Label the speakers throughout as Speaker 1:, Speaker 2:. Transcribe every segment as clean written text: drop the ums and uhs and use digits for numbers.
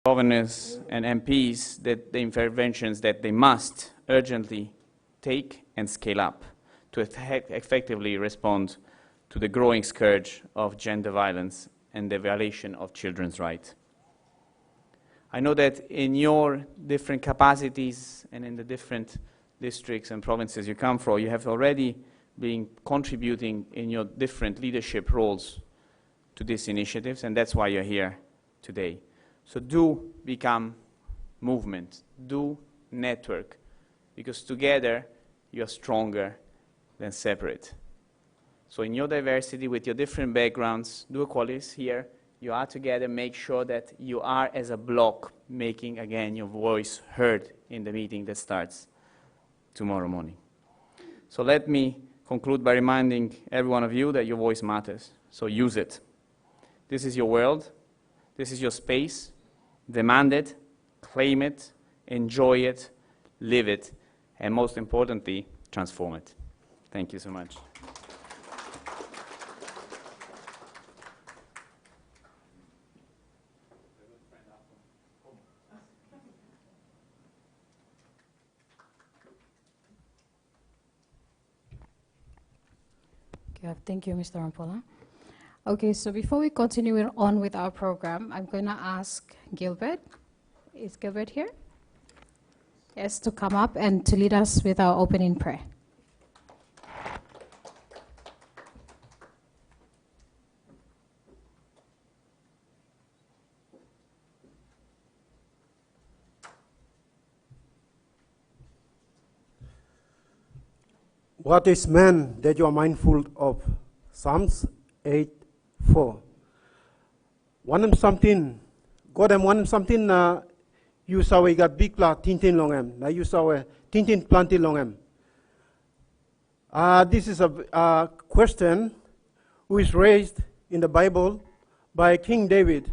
Speaker 1: governors and MPs that the interventions that they must urgently take and scale up to effectively respond to the growing scourge of gender violence and the violation of children's rights. I know that in your different capacities and in the different districts and provinces you come from, you have already been contributing in your different leadership roles to these initiatives, and that's why you're here today. So do become movement, do network, because together you're stronger than separate. So in your diversity, with your different backgrounds, do equalities here, you are together, make sure that you are as a block making again your voice heard in the meeting that starts tomorrow morning. So let me conclude by reminding every one of you that your voice matters, so use it. This is your world, this is your space, demand it, claim it, enjoy it, live it, and most importantly, transform it. Thank you so much.
Speaker 2: Thank you, Mr. Rampola. Okay, so before we continue on with our program, I'm going to ask Gilbert. Is Gilbert here? Yes, to come up and to lead us with our opening prayer.
Speaker 3: What is man that you are mindful of? Psalms 8:4. One something, God am one something na you saw we got big pla tintin long em. Na you saw a tintin planted long em. This is a question who is raised in the Bible by King David.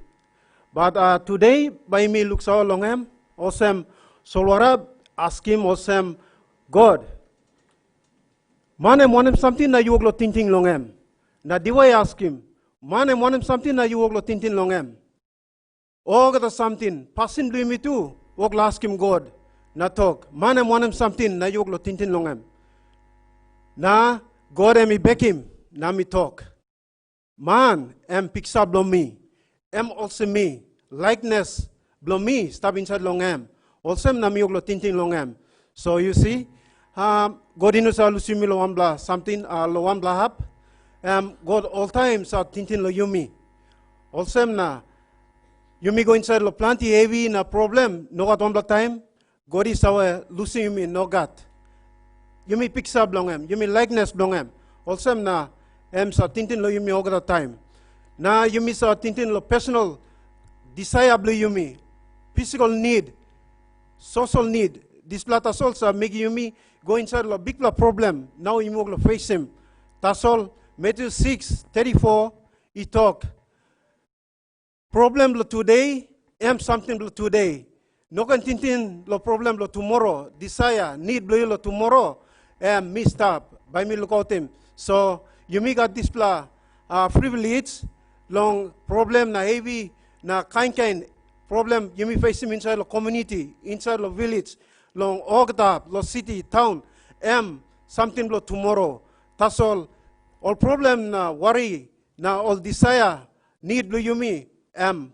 Speaker 3: But today by me looks all long em. Osem Solwara ask him osem God. Manem wanem something na you oglo tinting long em. Na diway ask him. Manem wanem something na you oglo tinting long em. Ogata something. Pasin blue me too. Oglo ask him God. Na talk. Manem wanem something na you oglo tinting long em. Na God em back him. Na me talk. Man em picture blow me. Em also me. Likeness blow me. Stab inside long em. Also na me oglo tinting long em. So you see. God inusa lusimi lo wambla something lo wambla hap. God all time sa tintin lo yumi. Also na yumi go inside lo plenty heavy na problem no got wambla time. God is our lusimi no got. Yumi picture blong em. Yumi likeness blong em. Also na sa tintin lo yumi all the time. Na yumi sa tintin lo personal desire blo yumi. Physical need, social need. This plata also make yumi go inside a big problem. Now you will face him. That's all. Matthew 6:34. He talk. Problem lo today. Am something lo today. No can tintin lo problem lo tomorrow. Desire need lo tomorrow. Am messed up. By me look out him. So you make got this privilege. Long problem na heavy na kind problem. You may face him inside the community, inside the village. Long Ogda, lo city, town, something lo tomorrow. That's all. All problem na worry, na all desire, need lo yumi,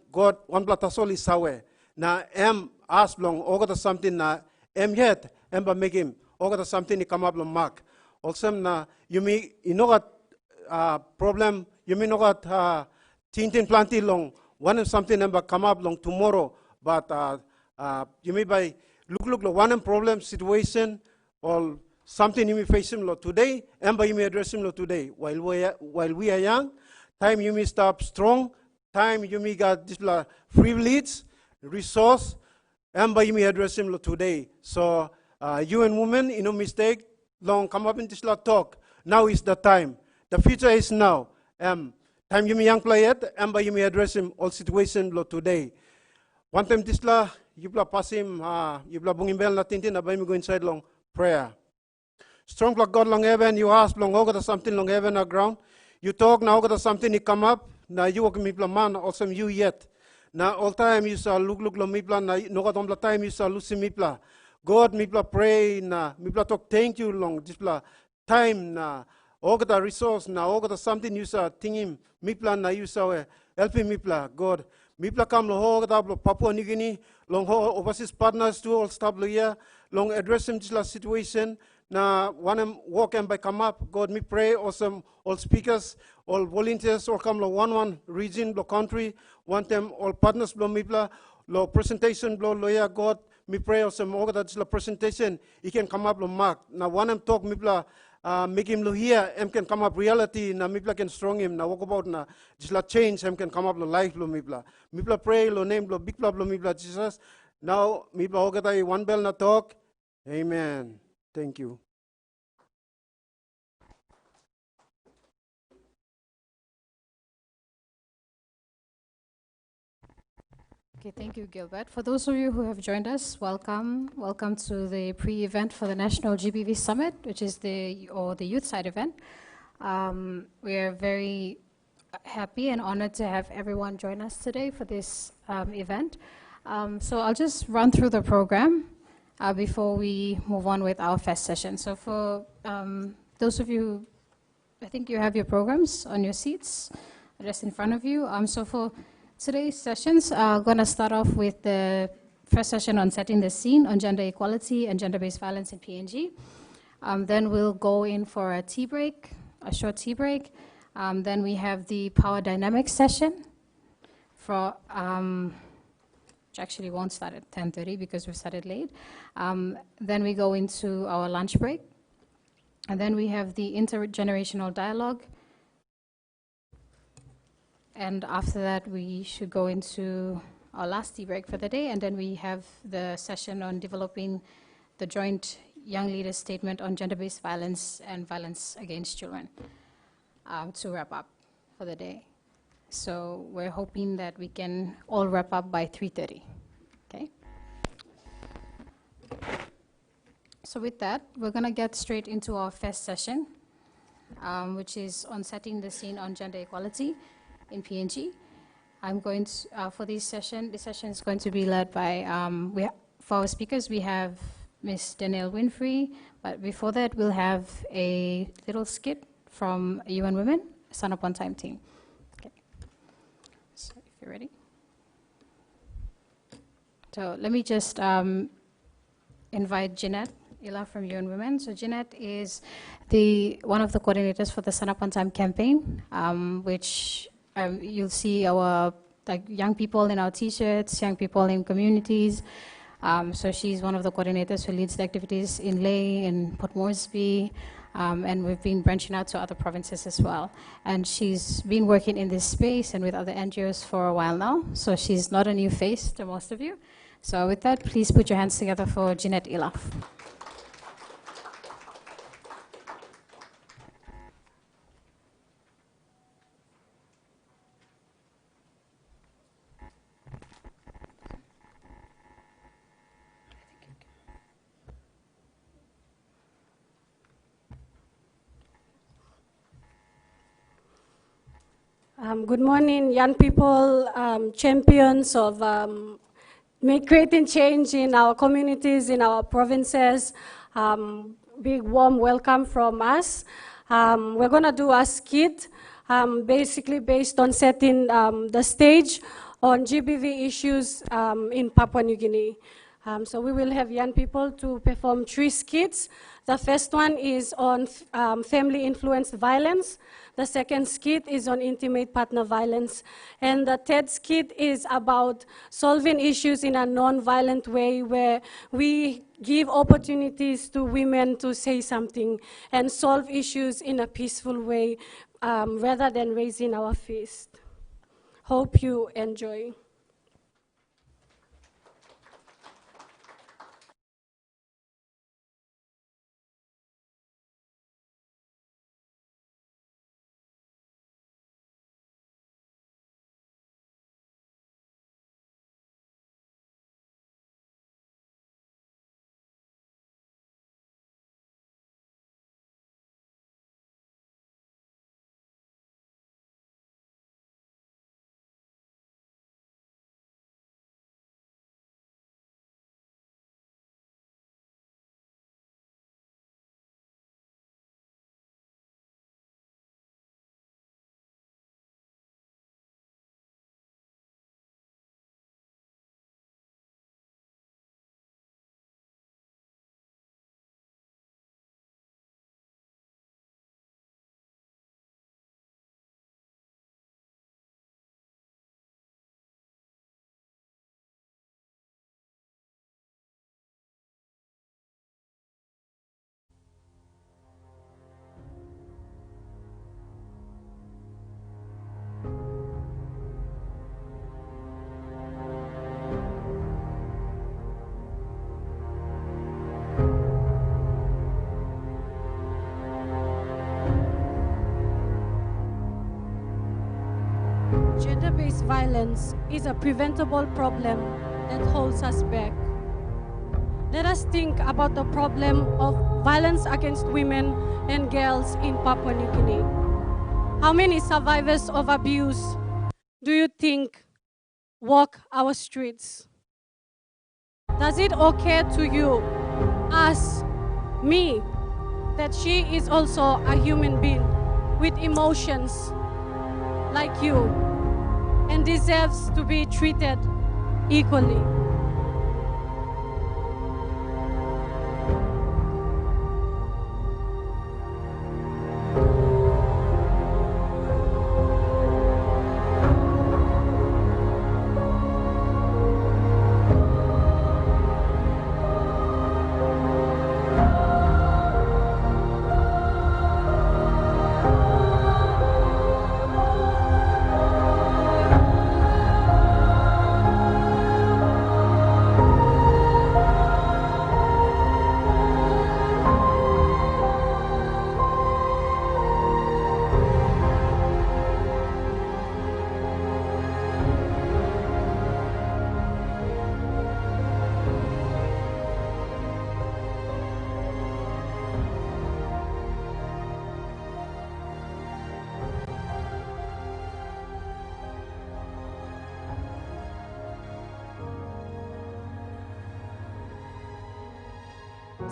Speaker 3: God, one bla that's all is sawe. Na ask long, Ogda something na yet, ba make him, Ogda something ni come up long mark. Also na yumi, you know what problem, yumi know what tintin planty long, one something ba come up long tomorrow, but yumi by look one problem situation or something you may face him today, and by you may address him today. While we are young, time you may stop strong, time you may got this privilege, resource, and by you may address him today. So you and women, no mistake, long come up in this talk. Now is the time. The future is now. Time you may young play it, and by you may address him all situation today. One time this you bla pass him, you bla bungin bell na tintin, abay me go inside long prayer. Strong like God long heaven, you ask long over something long heaven or ground. You talk now over something, you come up, now you walk me man, also you yet. Na all time you sa look lo mipla na no ka tomla time you sa lusi mipla. God mipla pray na mipla talk thank you long displa time na ogata resource na ogata something you sa tingim mipla na you sa helping mipla God mipla kam lo ogata lo Papua New Guinea long ho overseas partners to all stop lo ya long address him disla situation na one walk and by come up God me pray awesome all speakers all volunteers all come lo one region lo country one them all partners lo mipla lo presentation lo ya God me pray awesome ogata disla presentation he can come up lo mark na one talk mipla make him lo here em can come up reality na mipla can strong him na walk about na just la change em can come up lo life lo mipla pray lo name lo big lo mipla Jesus now mipla ogata one bell na talk amen thank you.
Speaker 2: Okay, thank you, Gilbert. For those of you who have joined us, welcome. Welcome to the pre-event for the National GBV Summit, which is the youth side event. We are very happy and honored to have everyone join us today for this event. So I'll just run through the program before we move on with our first session. So for those of you, I think you have your programs on your seats, just in front of you. So for today's sessions are going to start off with the first session on setting the scene on gender equality and gender-based violence in PNG. Then we'll go in for a tea break, a short tea break. Then we have the power dynamics session, for, which actually won't start at 10:30 because we started late. Then we go into our lunch break. And then we have the intergenerational dialogue. And after that, we should go into our last tea break for the day, and then we have the session on developing the joint young leaders statement on gender-based violence and violence against children to wrap up for the day. So we're hoping that we can all wrap up by 3:30, okay? So with that, we're gonna get straight into our first session, which is on setting the scene on gender equality in PNG. I'm going to, for this session is going to be led by, for our speakers, we have Ms. Danielle Winfrey, but before that, we'll have a little skit from UN Women, Sun Up on Time team. Okay. So if you're ready. So let me just invite Jeanette Ila from UN Women. So Jeanette is one of the coordinators for the Sun Up on Time campaign, which you'll see our young people in our t-shirts, young people in communities. So she's one of the coordinators who leads the activities in Ley and Port Moresby, and we've been branching out to other provinces as well. And she's been working in this space and with other NGOs for a while now, so she's not a new face to most of you. So with that, please put your hands together for Jeanette Ilaf.
Speaker 4: Good morning, young people, champions of creating change in our communities, in our provinces. Big warm welcome from us. We're going to do a skit, basically based on setting the stage on GBV issues in Papua New Guinea. So we will have young people to perform 3 skits. The first one is on family-influenced violence. The second skit is on intimate partner violence. And the third skit is about solving issues in a non-violent way, where we give opportunities to women to say something and solve issues in a peaceful way, rather than raising our fist. Hope you enjoy. this violence is a preventable problem that holds us back. Let us think about the problem of violence against women and girls in Papua New Guinea. How many survivors of abuse do you think walk our streets? Does it occur to you, us, me, that she is also a human being with emotions like you and deserves to be treated equally?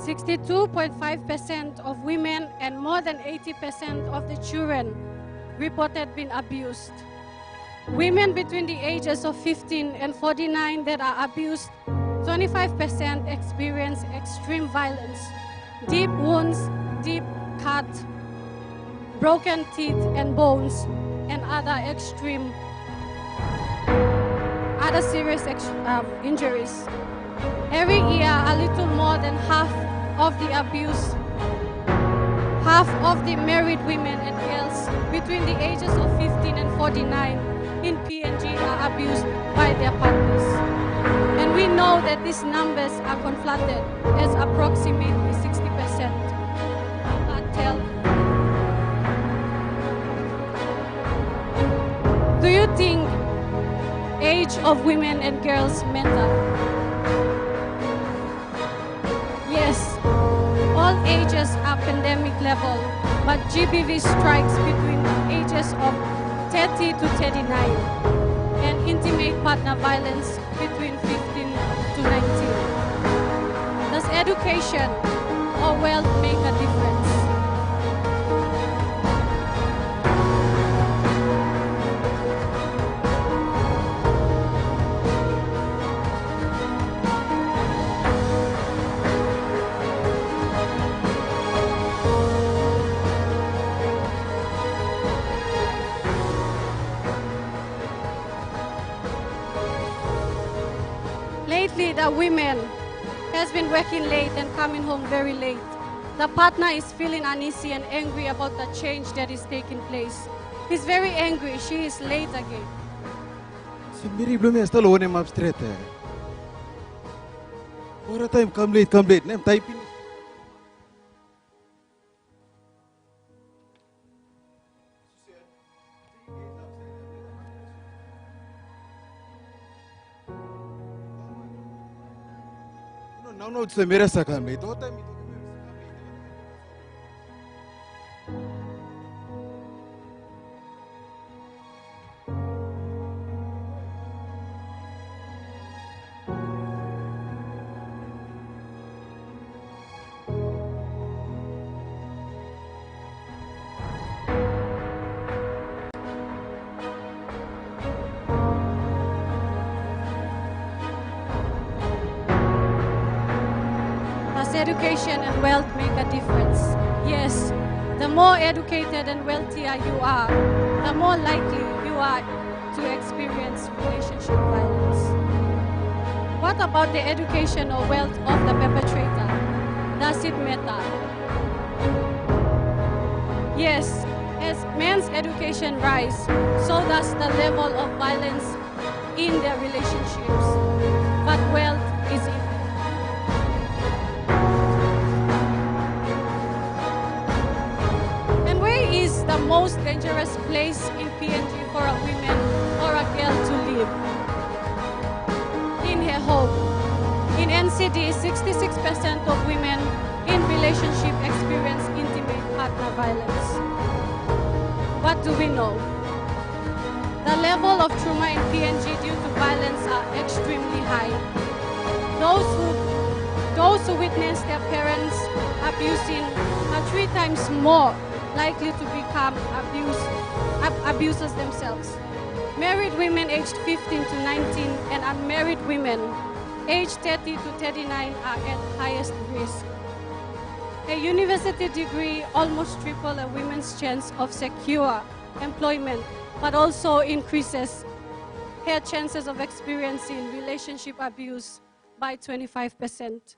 Speaker 4: .5% of women and more than 80% of the children reported being abused. Women between the ages of 15 and 49 that are abused, 25% experience extreme violence, deep wounds, deep cut, broken teeth and bones, and other serious injuries. Every year, a little more than half of the abuse, half of the married women and girls between the ages of 15 and 49 in PNG are abused by their partners. And we know that these numbers are conflated as approximately 60%. Do you think age of women and girls matter? Yes, all ages are pandemic level, but GBV strikes between ages of 30 to 39 and intimate partner violence between 15 to 19. Does education or wealth make a difference? Lately, the women has been working late and coming home very late. The partner is feeling uneasy and angry about the change that is taking place. He's very angry. She is late again.
Speaker 5: Si Miri belum ya stalo ne map straight. Ora time come late. Nem typing. No, it's a mirror second late. What time?
Speaker 4: Education and wealth make a difference. Yes, the more educated and wealthier you are, the more likely you are to experience relationship violence. What about the education or wealth of the perpetrator? Does it matter? Yes, as men's education rise, so does the level of violence in their relationships. But wealth is important. The most dangerous place in PNG for a woman or a girl In NCD, 66% of women in relationship experience intimate partner violence. What do we know? The level of trauma in PNG due to violence are extremely high. Those who witness their parents abusing are 3 times more likely to become abusers themselves. Married women aged 15 to 19 and unmarried women aged 30 to 39 are at highest risk. A university degree almost triples a woman's chance of secure employment, but also increases her chances of experiencing relationship abuse by 25%.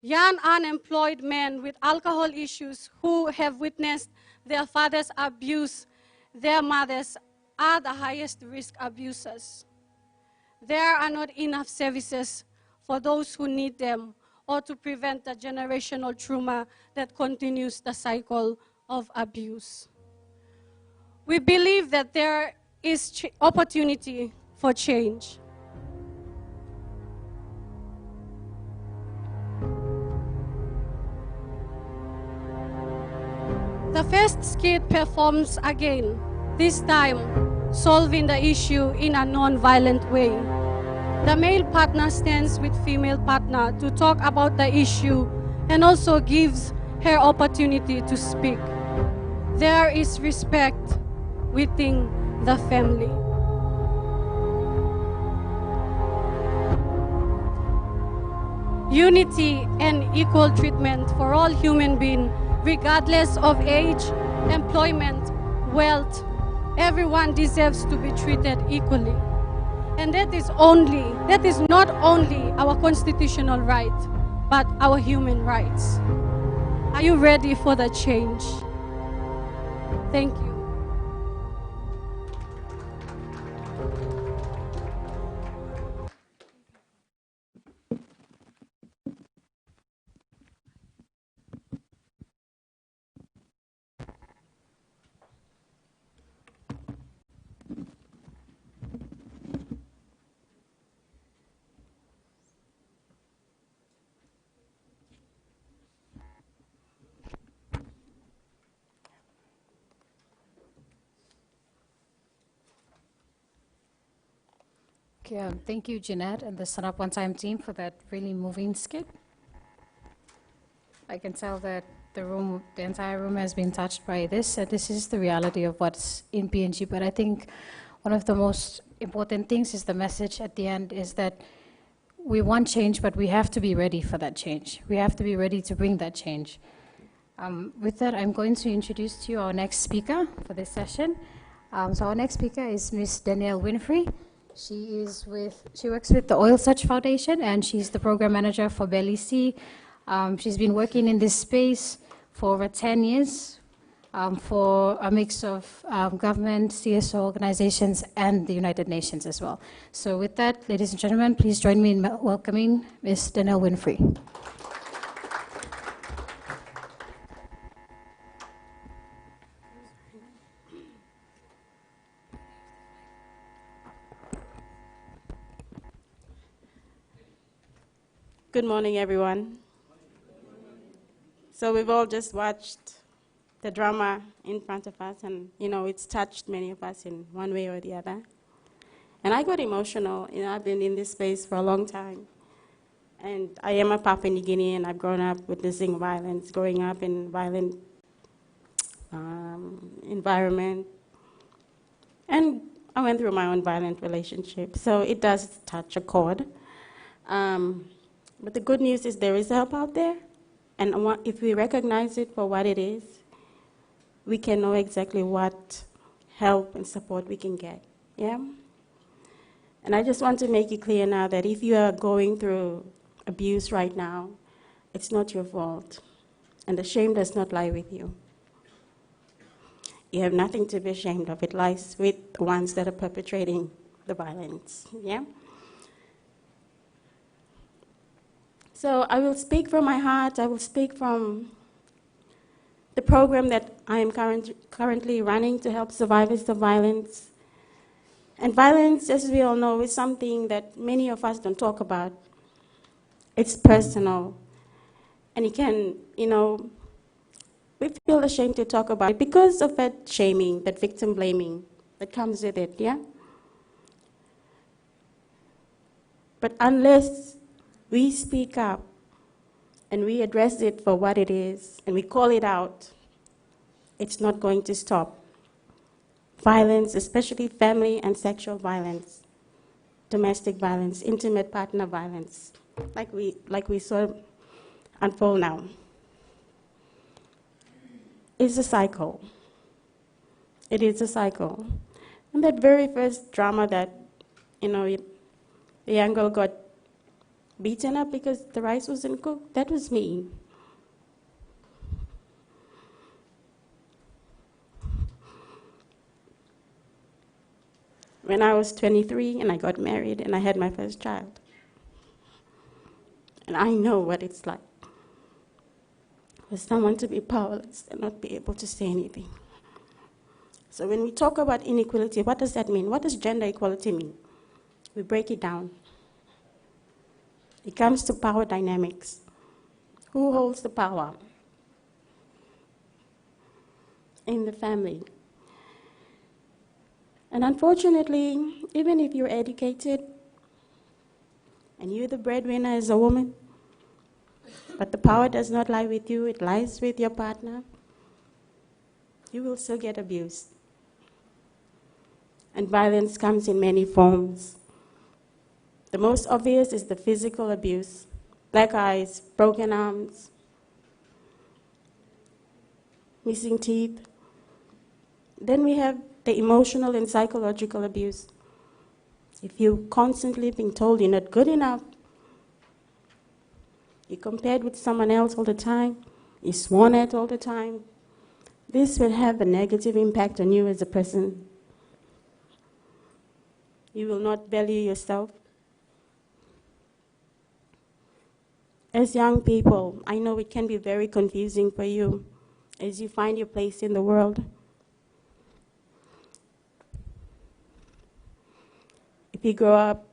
Speaker 4: Young unemployed men with alcohol issues who have witnessed their fathers abuse their mothers are the highest risk abusers. There are not enough services for those who need them or to prevent the generational trauma that continues the cycle of abuse. We believe that there is opportunity for change. The first skit performs again, this time solving the issue in a non-violent way. The male partner stands with female partner to talk about the issue and also gives her opportunity to speak. There is respect within the family. Unity and equal treatment for all human beings, regardless of age, employment, wealth. Everyone deserves to be treated equally. And that is not only our constitutional right, but our human rights. Are you ready for the change? Thank you.
Speaker 2: Thank you, Jeanette, and the Stand Up One Time team for that really moving skit. I can tell that the entire room has been touched by this, and this is the reality of what's in PNG. But I think one of the most important things is the message at the end is that we want change, but we have to be ready for that change. We have to be ready to bring that change. With that, I'm going to introduce to you our next speaker for this session. So our next speaker is Ms. Danielle Winfrey. She works with the Oil Search Foundation, and she's the program manager for Belize. She's been working in this space for over 10 years for a mix of government, CSO organizations, and the United Nations as well. So with that, ladies and gentlemen, please join me in welcoming Ms. Danielle Winfrey.
Speaker 6: Good morning, everyone. So we've all just watched the drama in front of us, and it's touched many of us in one way or the other. And I got emotional. I've been in this space for a long time, and I am a Papua New Guinean. I've grown up witnessing violence, growing up in violent environment, and I went through my own violent relationship. So it does touch a chord. But the good news is there is help out there, and if we recognize it for what it is, we can know exactly what help and support we can get, yeah? And I just want to make it clear now that if you are going through abuse right now, it's not your fault, and the shame does not lie with you. You have nothing to be ashamed of. It lies with the ones that are perpetrating the violence, yeah? So I will speak from my heart. I will speak from the program that I am currently running to help survivors of violence. And violence, as we all know, is something that many of us don't talk about. It's personal. And it can, we feel ashamed to talk about it because of that shaming, that victim blaming that comes with it, yeah? But unless we speak up and we address it for what it is and we call it out, it's not going to stop. Violence, especially family and sexual violence, domestic violence, intimate partner violence, like we saw unfold now, is a cycle. It is a cycle. And that very first drama that, the young girl got beaten up because the rice wasn't cooked, that was me. When I was 23 and I got married and I had my first child. And I know what it's like for someone to be powerless and not be able to say anything. So when we talk about inequality, what does that mean? What does gender equality mean? We break it down. It comes to power dynamics. Who holds the power? In the family. And unfortunately, even if you're educated and you're the breadwinner as a woman, but the power does not lie with you, it lies with your partner, you will still get abused. And violence comes in many forms. The most obvious is the physical abuse. Black eyes, broken arms, missing teeth. Then we have the emotional and psychological abuse. If you're constantly being told you're not good enough, you're compared with someone else all the time, you're sworn at all the time, this will have a negative impact on you as a person. You will not value yourself. As young people, I know it can be very confusing for you as you find your place in the world. If you grow up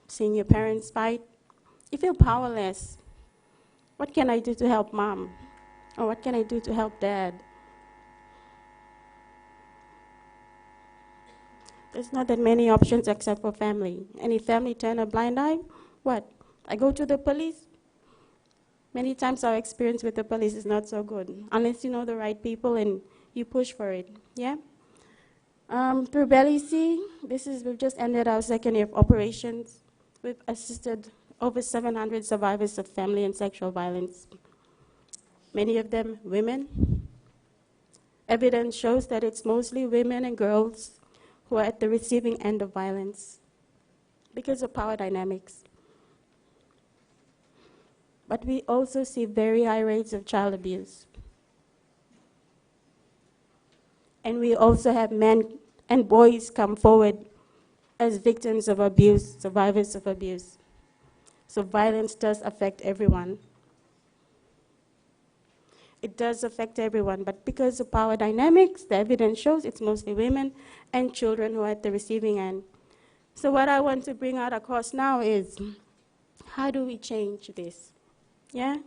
Speaker 6: seeing your parents fight, you feel powerless. What can I do to help mom? Or what can I do to help dad? There's not that many options except for family. And if family turn a blind eye, what? I go to the police? Many times our experience with the police is not so good, unless you know the right people and you push for it, yeah? Through Belly C, we've just ended our second year of operations. We've assisted over 700 survivors of family and sexual violence, many of them women. Evidence shows that it's mostly women and girls who are at the receiving end of violence because of power dynamics. But we also see very high rates of child abuse. And we also have men and boys come forward as victims of abuse, survivors of abuse. So violence does affect everyone. It does affect everyone, but because of power dynamics, the evidence shows it's mostly women and children who are at the receiving end. So what I want to bring out across now is, how do we change this? Yeah?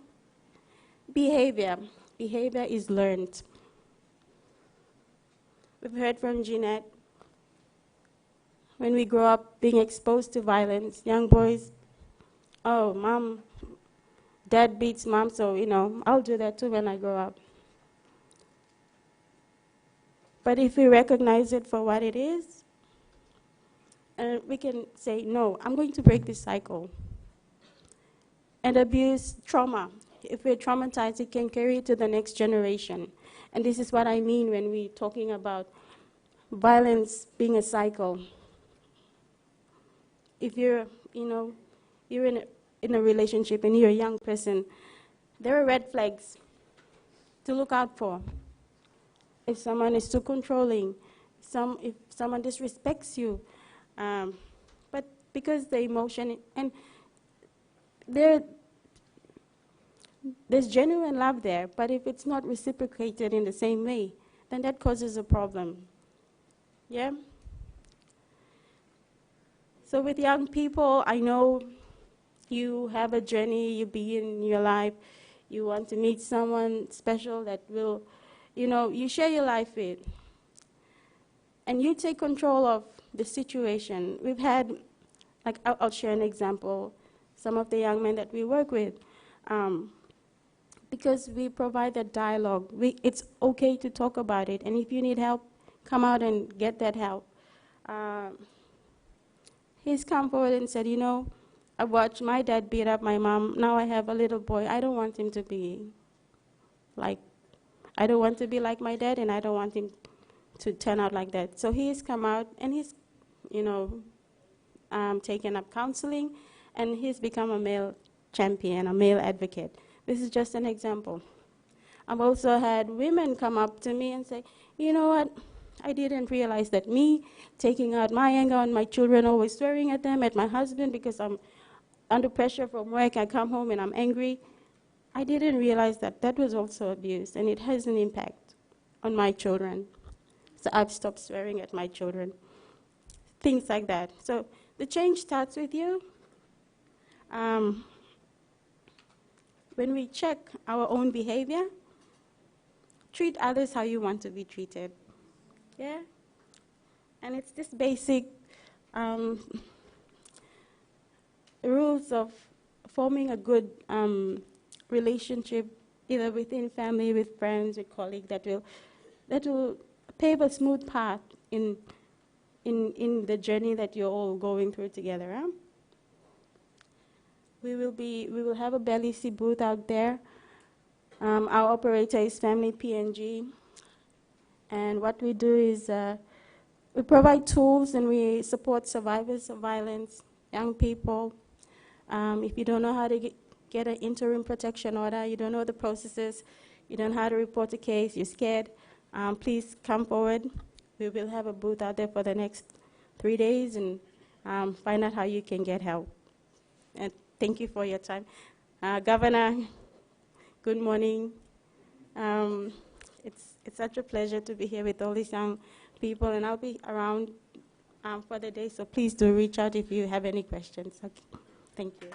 Speaker 6: Behavior. Behavior is learned. We've heard from Jeanette. When we grow up being exposed to violence, young boys, oh, mom, dad beats mom, so, I'll do that too when I grow up. But if we recognize it for what it is, we can say, no, I'm going to break this cycle. And abuse, trauma. If we're traumatized, it can carry it to the next generation. And this is what I mean when we're talking about violence being a cycle. If you're, you're in a relationship and you're a young person, there are red flags to look out for. If someone is too controlling, if someone disrespects you, but because the emotion, and there's genuine love there, but if it's not reciprocated in the same way, then that causes a problem. Yeah? So with young people, I know You have a journey, you begin in your life, you want to meet someone special that will, you share your life with. And you take control of the situation. We've had, like, I'll share an example. Some of the young men that we work with, because we provide that dialogue, it's okay to talk about it. And if you need help, come out and get that help. He's come forward and said, I watched my dad beat up my mom. Now I have a little boy. I don't want him to be like, I don't want to be like my dad, and I don't want him to turn out like that. So he's come out, and he's, taken up counseling, and he's become a male champion, a male advocate. This is just an example. I've also had women come up to me and say, you know what, I didn't realize that me taking out my anger on my children, always swearing at them, at my husband, because I'm under pressure from work, I come home and I'm angry. I didn't realize that that was also abuse, and it has an impact on my children. So I've stopped swearing at my children. Things like that. So the change starts with you. When we check our own behavior, treat others how you want to be treated. Yeah? And it's this basic rules of forming a good relationship, either within family, with friends, with colleagues, that will pave a smooth path in the journey that you're all going through together. Huh? We will have a Belize booth out there. Our operator is Family PNG, and what we do is we provide tools and we support survivors of violence, young people. If you don't know how to get an interim protection order, you don't know the processes, you don't know how to report a case, you're scared, please come forward. We will have a booth out there for the next 3 days and find out how you can get help. And thank you for your time. Governor, good morning. It's such a pleasure to be here with all these young people, and I'll be around for the day, so please do reach out if you have any questions. Okay. Thank you.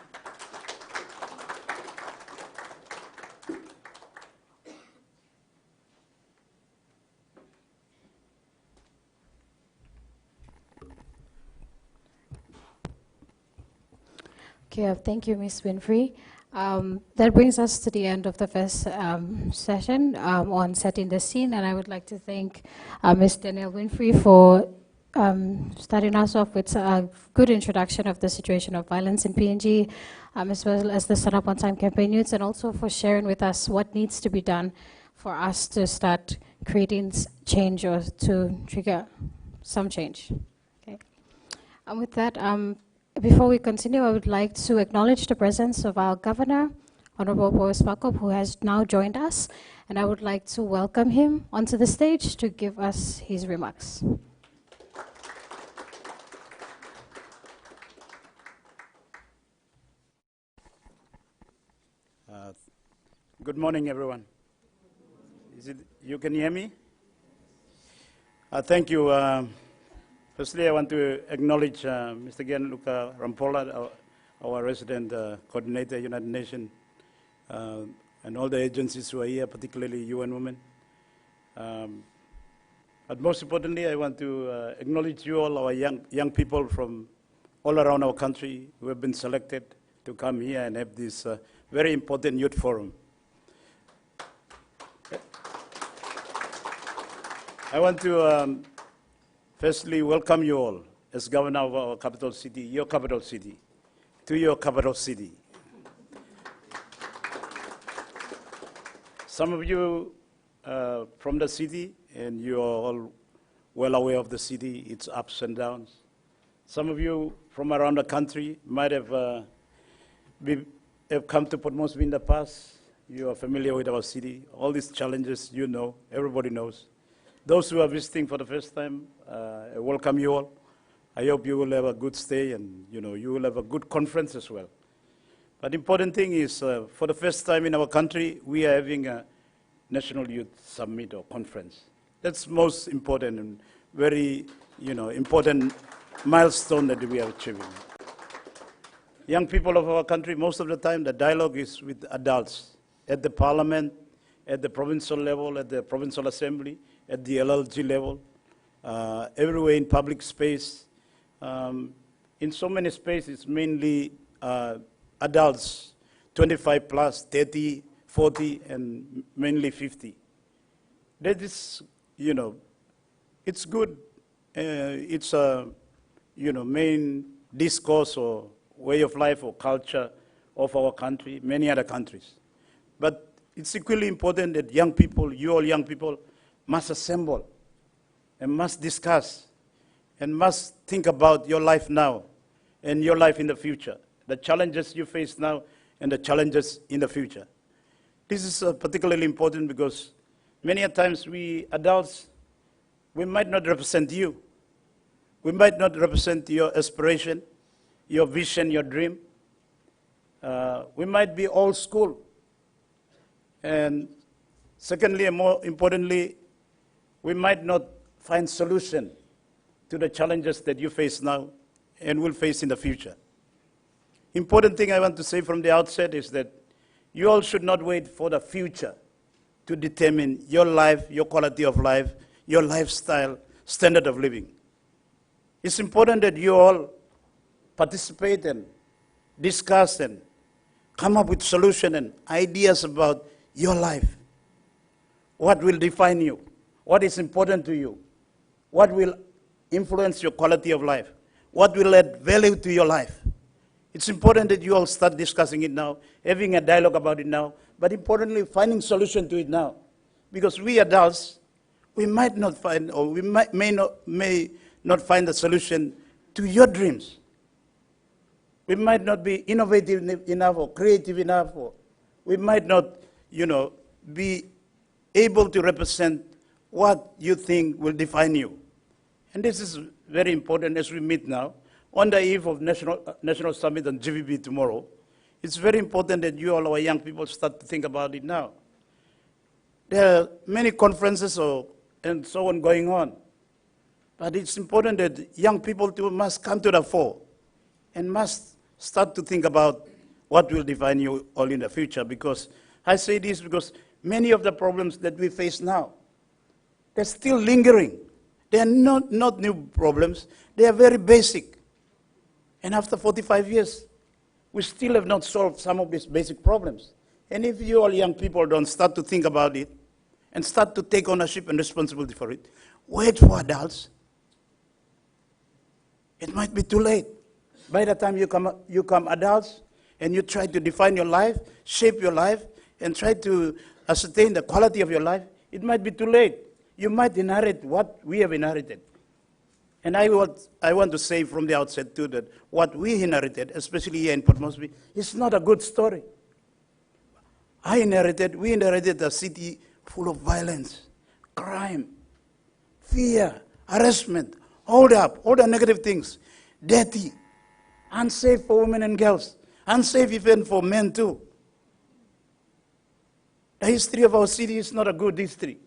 Speaker 2: Okay, thank you, Ms. Winfrey. That brings us to the end of the first session on setting the scene, and I would like to thank Ms. Danielle Winfrey for starting us off with a good introduction of the situation of violence in PNG, as well as the Stand Up On Time campaign youths, and also for sharing with us what needs to be done for us to start creating change or to trigger some change. Okay. And with that, before we continue, I would like to acknowledge the presence of our governor, Honorable Boris Pakop, who has now joined us, and I would like to welcome him onto the stage to give us his remarks.
Speaker 7: Good morning, everyone. You can hear me? Thank you. Firstly, I want to acknowledge Mr. Gianluca Rampolla, our resident coordinator, United Nations, and all the agencies who are here, particularly UN Women. But most importantly, I want to acknowledge you all, our young people from all around our country who have been selected to come here and have this very important youth forum. I want to firstly welcome you all as governor of our capital city, your capital city, to your capital city. Some of you from the city, and you are all well aware of the city, its ups and downs. Some of you from around the country might have come to Port Moresby in the past. You are familiar with our city. All these challenges, you know, everybody knows. Those who are visiting for the first time, I welcome you all. I hope you will have a good stay, and you will have a good conference as well. But the important thing is, for the first time in our country, we are having a National Youth Summit or conference. That's most important and very important milestone that we are achieving. Young people of our country, most of the time, the dialogue is with adults at the parliament, at the provincial level, at the provincial assembly, at the LLG level, everywhere in public space. In so many spaces, mainly adults, 25 plus, 30, 40, and mainly 50. That is, you know, it's good. It's a, you know, main discourse or way of life or culture of our country, many other countries. But it's equally important that young people, you all young people, must assemble and must discuss and must think about your life now and your life in the future, the challenges you face now and the challenges in the future. This is particularly important because many a times we adults, we might not represent you. We might not represent your aspiration, your vision, your dream. We might be old school. And secondly, and more importantly, we might not find solution to the challenges that you face now and will face in the future. Important thing I want to say from the outset is that you all should not wait for the future to determine your life, your quality of life, your lifestyle, standard of living. It's important that you all participate and discuss and come up with solutions and ideas about your life. What will define you? What is important to you? What will influence your quality of life? What will add value to your life? It's important that you all start discussing it now, having a dialogue about it now, but importantly, finding solution to it now. Because we adults, we might not find, or we may not find the solution to your dreams. We might not be innovative enough or creative enough, or we might not, you know, be able to represent what you think will define you. And this is very important as we meet now on the eve of National Summit on GVB tomorrow. It's very important that you all, our young people, start to think about it now. There are many conferences and so on going on. But it's important that young people too must come to the fore and must start to think about what will define you all in the future. Because I say this because many of the problems that we face now, they're still lingering. They are not new problems. They are very basic. And after 45 years, we still have not solved some of these basic problems. And if you all young people don't start to think about it and start to take ownership and responsibility for it, wait for adults, it might be too late. By the time you come adults and you try to define your life, shape your life, and try to ascertain the quality of your life, it might be too late. You might inherit what we have inherited. And I want to say from the outset too that what we inherited, especially here in Port Moresby, is not a good story. We inherited a city full of violence, crime, fear, harassment, hold up, all the negative things, dirty, unsafe for women and girls, unsafe even for men too. The history of our city is not a good history.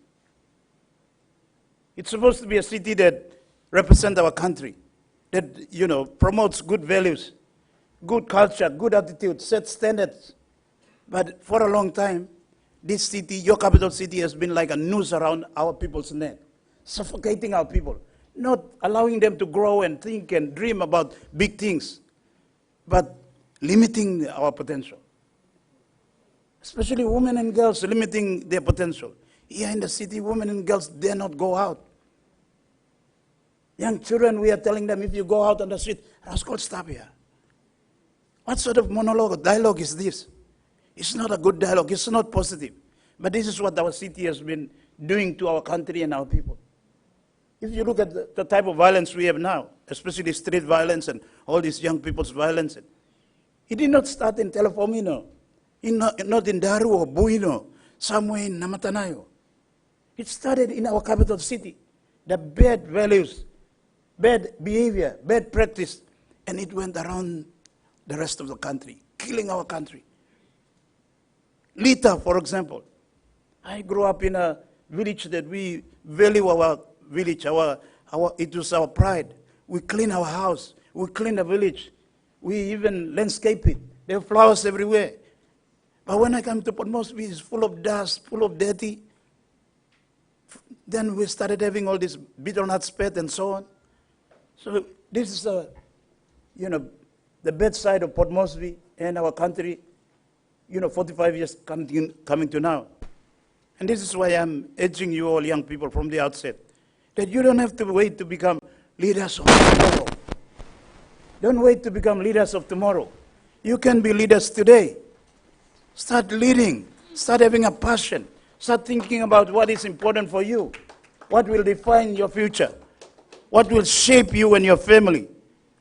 Speaker 7: It's supposed to be a city that represents our country, that, you know, promotes good values, good culture, good attitude, sets standards. But for a long time, this city, your capital city, has been like a noose around our people's neck, suffocating our people, not allowing them to grow and think and dream about big things, but limiting our potential. Especially women and girls limiting their potential. Here in the city, women and girls dare not go out. Young children, we are telling them, if you go out on the street, rascal, stop here. What sort of monologue or dialogue is this? It's not a good dialogue. It's not positive. But this is what our city has been doing to our country and our people. If you look at the type of violence we have now, especially street violence and all these young people's violence, it did not start in Telefomino, not in Daru or Buino, somewhere in Namatanayo. It started in our capital city. The bad values, bad behavior, bad practice, and it went around the rest of the country, killing our country. Lita, for example. I grew up in a village that we value our village, it was our pride. We clean our house, we clean the village, We even landscape it. There are flowers everywhere. But when I come to Port Moresby, it's full of dust, full of dirty. Then we started having all this bitternut spit and so on. So this is, the bad side of Port Moresby and our country, 45 years coming to now. And this is why I'm urging you all young people from the outset, that you don't have to wait to become leaders of tomorrow. Don't wait to become leaders of tomorrow. You can be leaders today. Start leading. Start having a passion. Start thinking about what is important for you. What will define your future? What will shape you and your family?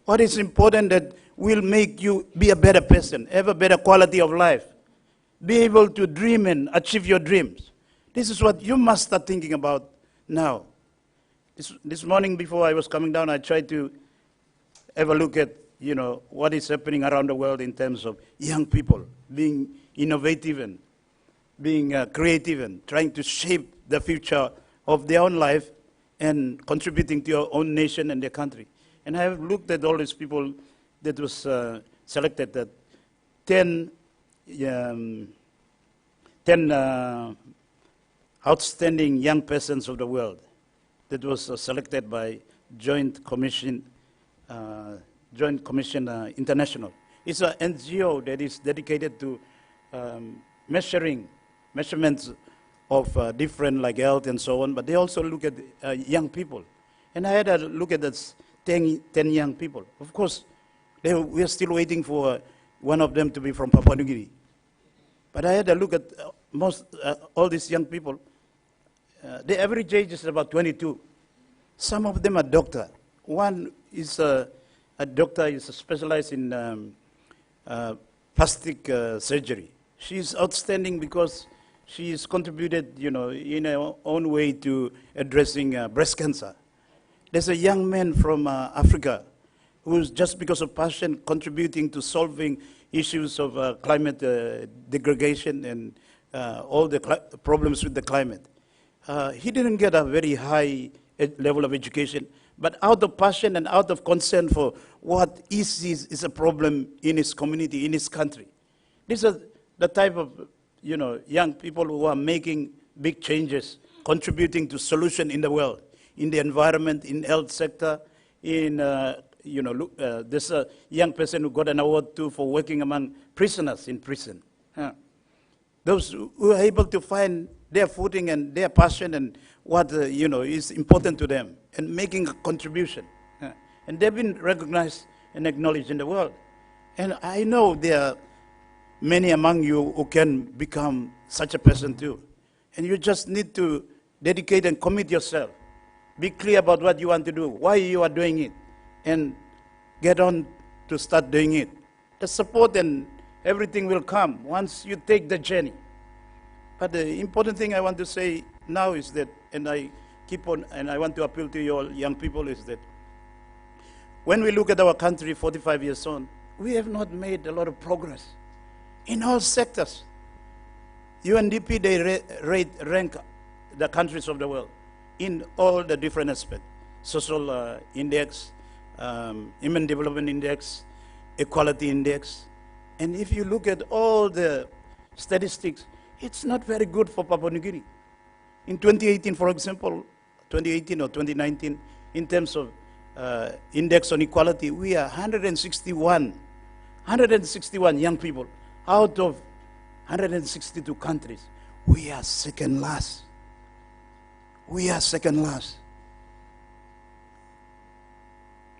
Speaker 7: What is important that will make you be a better person, have a better quality of life, be able to dream and achieve your dreams. This is what you must start thinking about now. This morning before I was coming down, I tried to have a look at, what is happening around the world in terms of young people being innovative and being creative and trying to shape the future of their own life and contributing to your own nation and their country. And I have looked at all these people that was selected, that 10 outstanding young persons of the world that was selected by Joint Commission International. It's an NGO that is dedicated to measurements of different like health and so on, but they also look at young people. And I had a look at this 10 young people. Of course, we are still waiting for one of them to be from Papua New Guinea. But I had a look at all these young people. The average age is about 22. Some of them are doctors. One is a doctor, is specialized in plastic surgery. She's outstanding because she's contributed, in her own way to addressing breast cancer. There's a young man from Africa who's just because of passion contributing to solving issues of climate degradation and all the problems with the climate. He didn't get a very high level of education, but out of passion and out of concern for what is a problem in his community, in his country. These are the type of young people who are making big changes, contributing to solution in the world, in the environment, in health sector, in there's a young person who got an award too for working among prisoners in prison. Those who are able to find their footing and their passion and what is important to them and making a contribution. And they've been recognized and acknowledged in the world. And I know there are many among you who can become such a person too. And you just need to dedicate and commit yourself. Be clear about what you want to do, why you are doing it, and get on to start doing it. The support and everything will come once you take the journey. But the important thing I want to say now is that, and I keep on, and I want to appeal to you all young people, is that when we look at our country 45 years on, we have not made a lot of progress in all sectors. UNDP, they rank the countries of the world in all the different aspects. Social index, human development index, equality index. And if you look at all the statistics, it's not very good for Papua New Guinea. In 2018, for example, 2018 or 2019, in terms of index on equality, we are 161 young people out of 162 countries. We are second last. We are second last.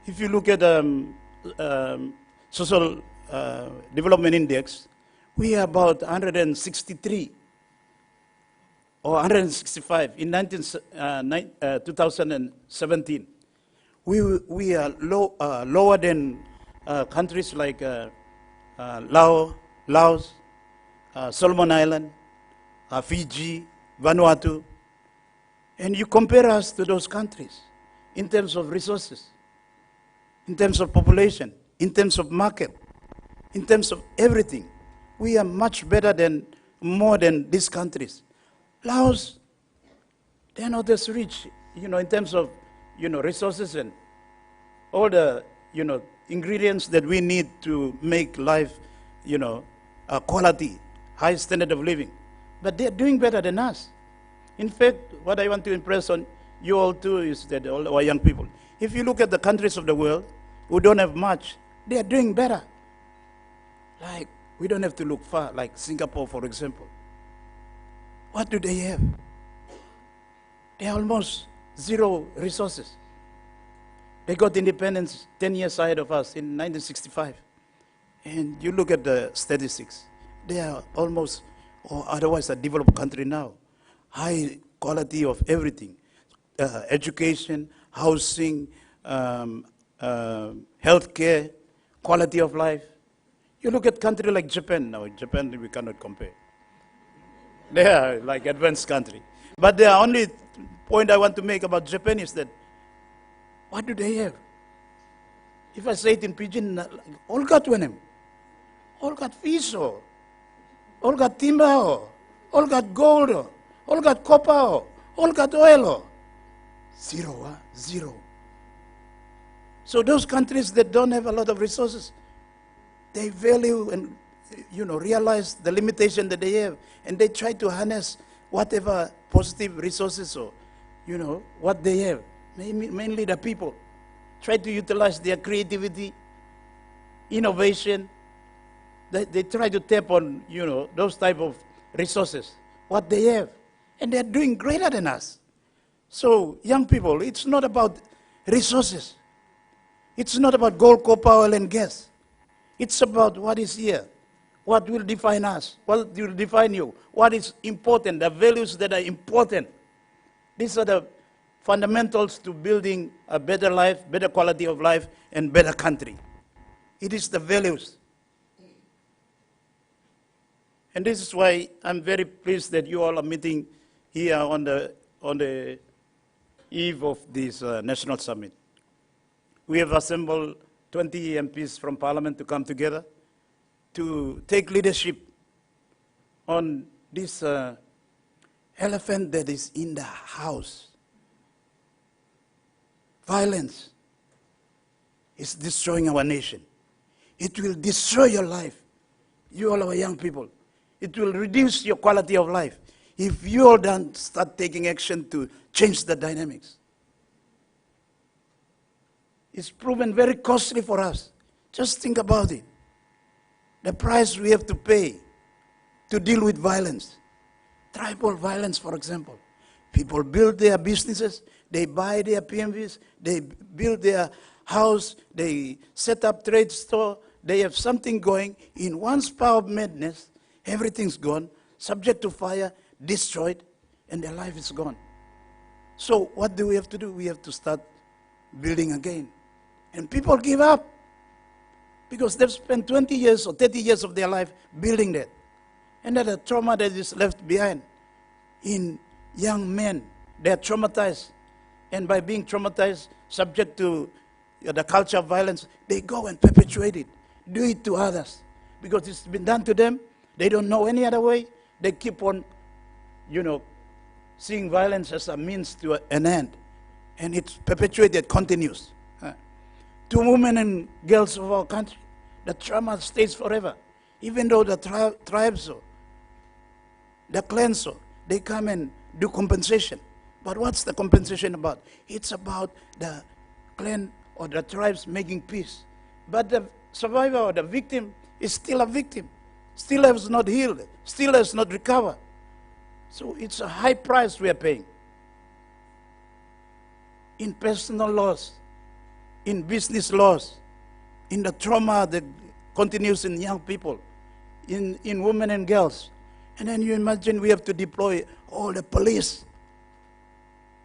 Speaker 7: If you look at social development index, we are about 163 or 165 in 2017. We are lower than countries like Laos, Solomon Island, Fiji, Vanuatu. And you compare us to those countries in terms of resources, in terms of population, in terms of market, in terms of everything. We are much better than, more than these countries. Laos, they're not as rich, in terms of, resources and all the, ingredients that we need to make life, quality, high standard of living. But they're doing better than us. In fact, what I want to impress on you all too is that all our young people, if you look at the countries of the world who don't have much, they are doing better. Like, we don't have to look far, like Singapore, for example. What do they have? They are almost zero resources. They got independence 10 years ahead of us in 1965. And you look at the statistics, they are almost, or otherwise a developed country now. High quality of everything. Education, housing, healthcare, quality of life. You look at country like Japan now. Japan, we cannot compare. They are like advanced country. But the only point I want to make about Japan is that, what do they have? If I say it in pidgin, all got one, all got fish, all got timber, all got gold, all got copper, all got oil. Zero, zero. So those countries that don't have a lot of resources, they value and realize the limitation that they have, and they try to harness whatever positive resources or what they have. Mainly the people try to utilize their creativity, innovation. They try to tap on those type of resources, what they have, and they're doing greater than us. So young people, it's not about resources. It's not about gold, copper, oil, and gas. It's about what is here, what will define us, what will define you, what is important, the values that are important. These are the fundamentals to building a better life, better quality of life, and better country. It is the values. And this is why I'm very pleased that you all are meeting here on the eve of this National Summit. We have assembled 20 MPs from Parliament to come together to take leadership on this elephant that is in the house. Violence is destroying our nation. It will destroy your life, you all our young people. It will reduce your quality of life if you all don't start taking action to change the dynamics. It's proven very costly for us. Just think about it. The price we have to pay to deal with violence. Tribal violence, for example. People build their businesses, they buy their PMVs, they build their house, they set up trade store, they have something going. In one spell of madness, everything's gone, subject to fire, destroyed, and their life is gone. So what do we have to do? We have to start building again. And people give up because they've spent 20 years or 30 years of their life building that. And that the trauma that is left behind in young men, they are traumatized. And by being traumatized, subject to the culture of violence, they go and perpetuate it, do it to others. Because it's been done to them, they don't know any other way. They keep on, seeing violence as a means to an end. And it's perpetuated, continues. To women and girls of our country, the trauma stays forever. Even though the tribes, the clans, they come and do compensation. But what's the compensation about? It's about the clan or the tribes making peace. But the survivor or the victim is still a victim, still has not healed, still has not recovered. So it's a high price we are paying. In personal loss, in business loss, in the trauma that continues in young people, in women and girls. And then you imagine we have to deploy all the police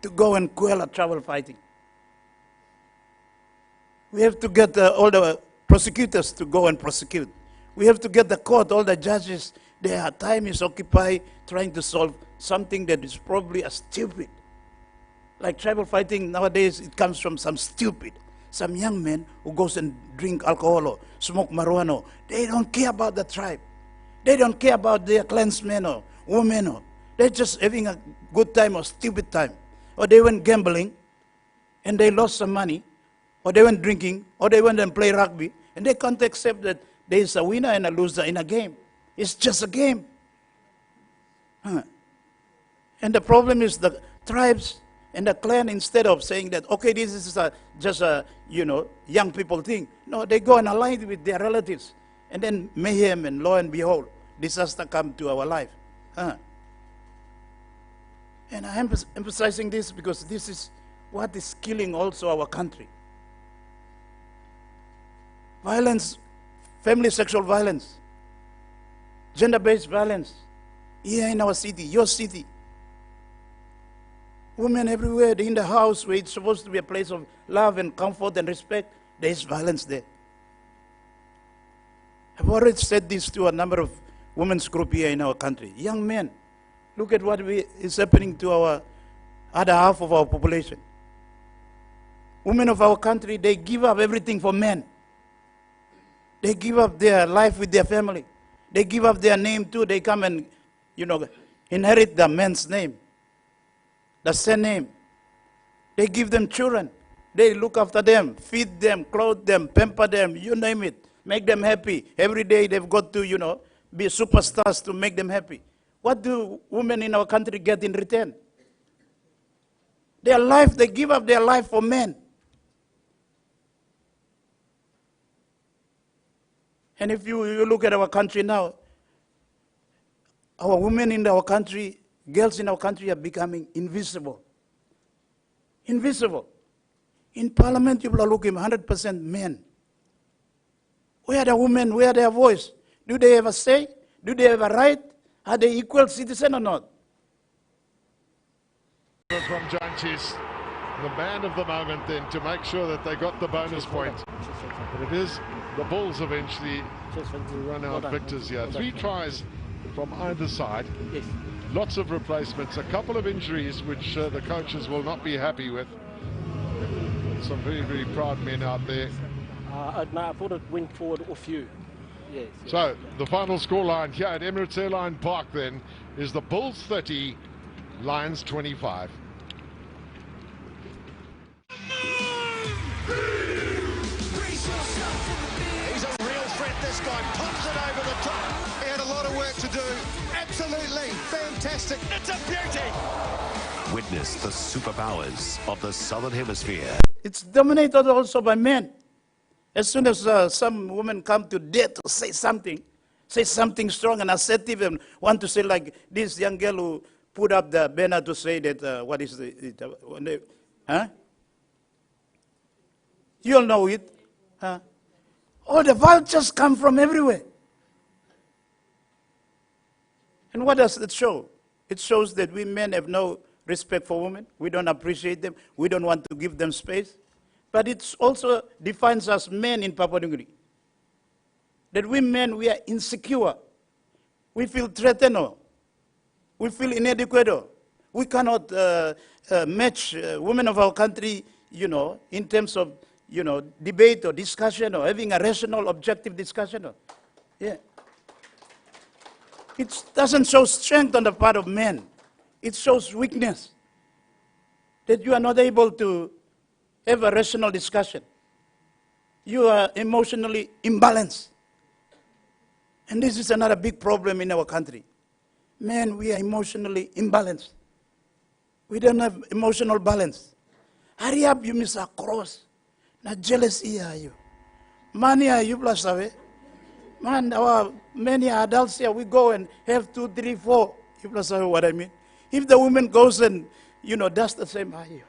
Speaker 7: to go and quell a tribal fighting. We have to get all the prosecutors to go and prosecute. We have to get the court, all the judges, their time is occupied trying to solve something that is probably a stupid. Like tribal fighting nowadays, it comes from some stupid. Some young men who goes and drink alcohol or smoke marijuana, they don't care about the tribe. They don't care about their clansmen or women. Or they're just having a good time or stupid time. Or they went gambling and they lost some money or they went drinking, or they went and play rugby, and they can't accept that there is a winner and a loser in a game. It's just a game. And the problem is the tribes and the clan, instead of saying that, okay, this is just a, young people thing. No, they go and align with their relatives. And then mayhem, and lo and behold, disaster come to our life. And I am emphasizing this because this is what is killing also our country. Violence, family sexual violence, gender-based violence, here in our city, your city. Women everywhere, in the house where it's supposed to be a place of love and comfort and respect, there is violence there. I've already said this to a number of women's groups here in our country. Young men, look at what is happening to our other half of our population. Women of our country, they give up everything for men. They give up their life with their family. They give up their name too. They come and, inherit the man's name, the surname. They give them children. They look after them, feed them, clothe them, pamper them, you name it. Make them happy. Every day they've got to, be superstars to make them happy. What do women in our country get in return? Their life, they give up their life for men. And if you look at our country now, our women in our country, girls in our country are becoming invisible. Invisible. In parliament, people are looking 100% men. Where are the women? Where are their voice? Do they have a say? Do they have a right? Are they equal citizen or not?
Speaker 8: From Janchis, the man of the moment then, to make sure that they got the bonus point. But it is the Bulls eventually who run out victors here. 3 tries from either side. Lots of replacements, a couple of injuries which the coaches will not be happy with. Some very, very proud men out there.
Speaker 9: No, I thought it went forward a few. Yes.
Speaker 8: So the final scoreline here at Emirates Airline Park then is the Bulls 30, Lions 25.
Speaker 10: He's a real threat, this guy. Pops it over the top. He had a lot of work to do. Absolutely fantastic. It's a beauty.
Speaker 11: Witness the superpowers of the Southern Hemisphere.
Speaker 7: It's dominated also by men. As soon as some women come to dare to say something strong and assertive, and want to say like this young girl who put up the banner to say that, what is it? You all know it. All the vultures come from everywhere. And what does it show? It shows that we men have no respect for women. We don't appreciate them. We don't want to give them space. But it also defines us men in Papua New Guinea. That we men, we are insecure. We feel threatened. We feel inadequate. We cannot match women of our country, in terms of, debate or discussion or having a rational, objective discussion. Yeah. It doesn't show strength on the part of men. It shows weakness. That you are not able to have a rational discussion. You are emotionally imbalanced. And this is another big problem in our country. Men, we are emotionally imbalanced. We don't have emotional balance. Hurry up, you miss a cross. Not jealousy are you. Money are you plus away. Man, our many adults here, we go and have 2, 3, 4. You plus away what I mean. If the woman goes and, does the same, are you?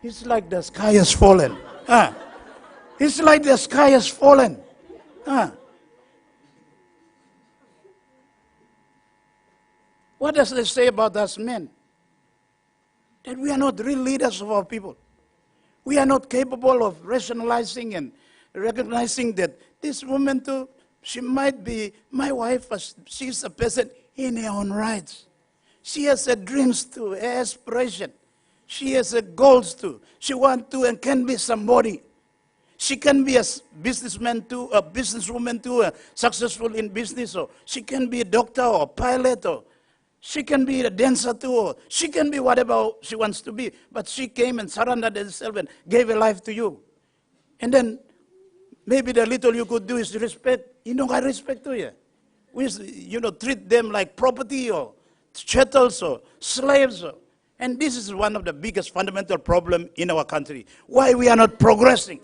Speaker 7: It's like the sky has fallen. It's like the sky has fallen. What does it say about us men? That we are not real leaders of our people. We are not capable of rationalizing and recognizing that this woman too, she might be my wife, but she's a person in her own rights. She has her dreams too, her aspiration. She has her goals too. She wants to and can be somebody. She can be a businessman too, a businesswoman too, successful in business, or she can be a doctor or a pilot, or she can be a dancer too, or she can be whatever she wants to be. But she came and surrendered herself and gave her life to you. And then maybe the little you could do is respect. You don't got respect to you. We, treat them like property or chattels or slaves. And this is one of the biggest fundamental problems in our country. Why we are not progressing.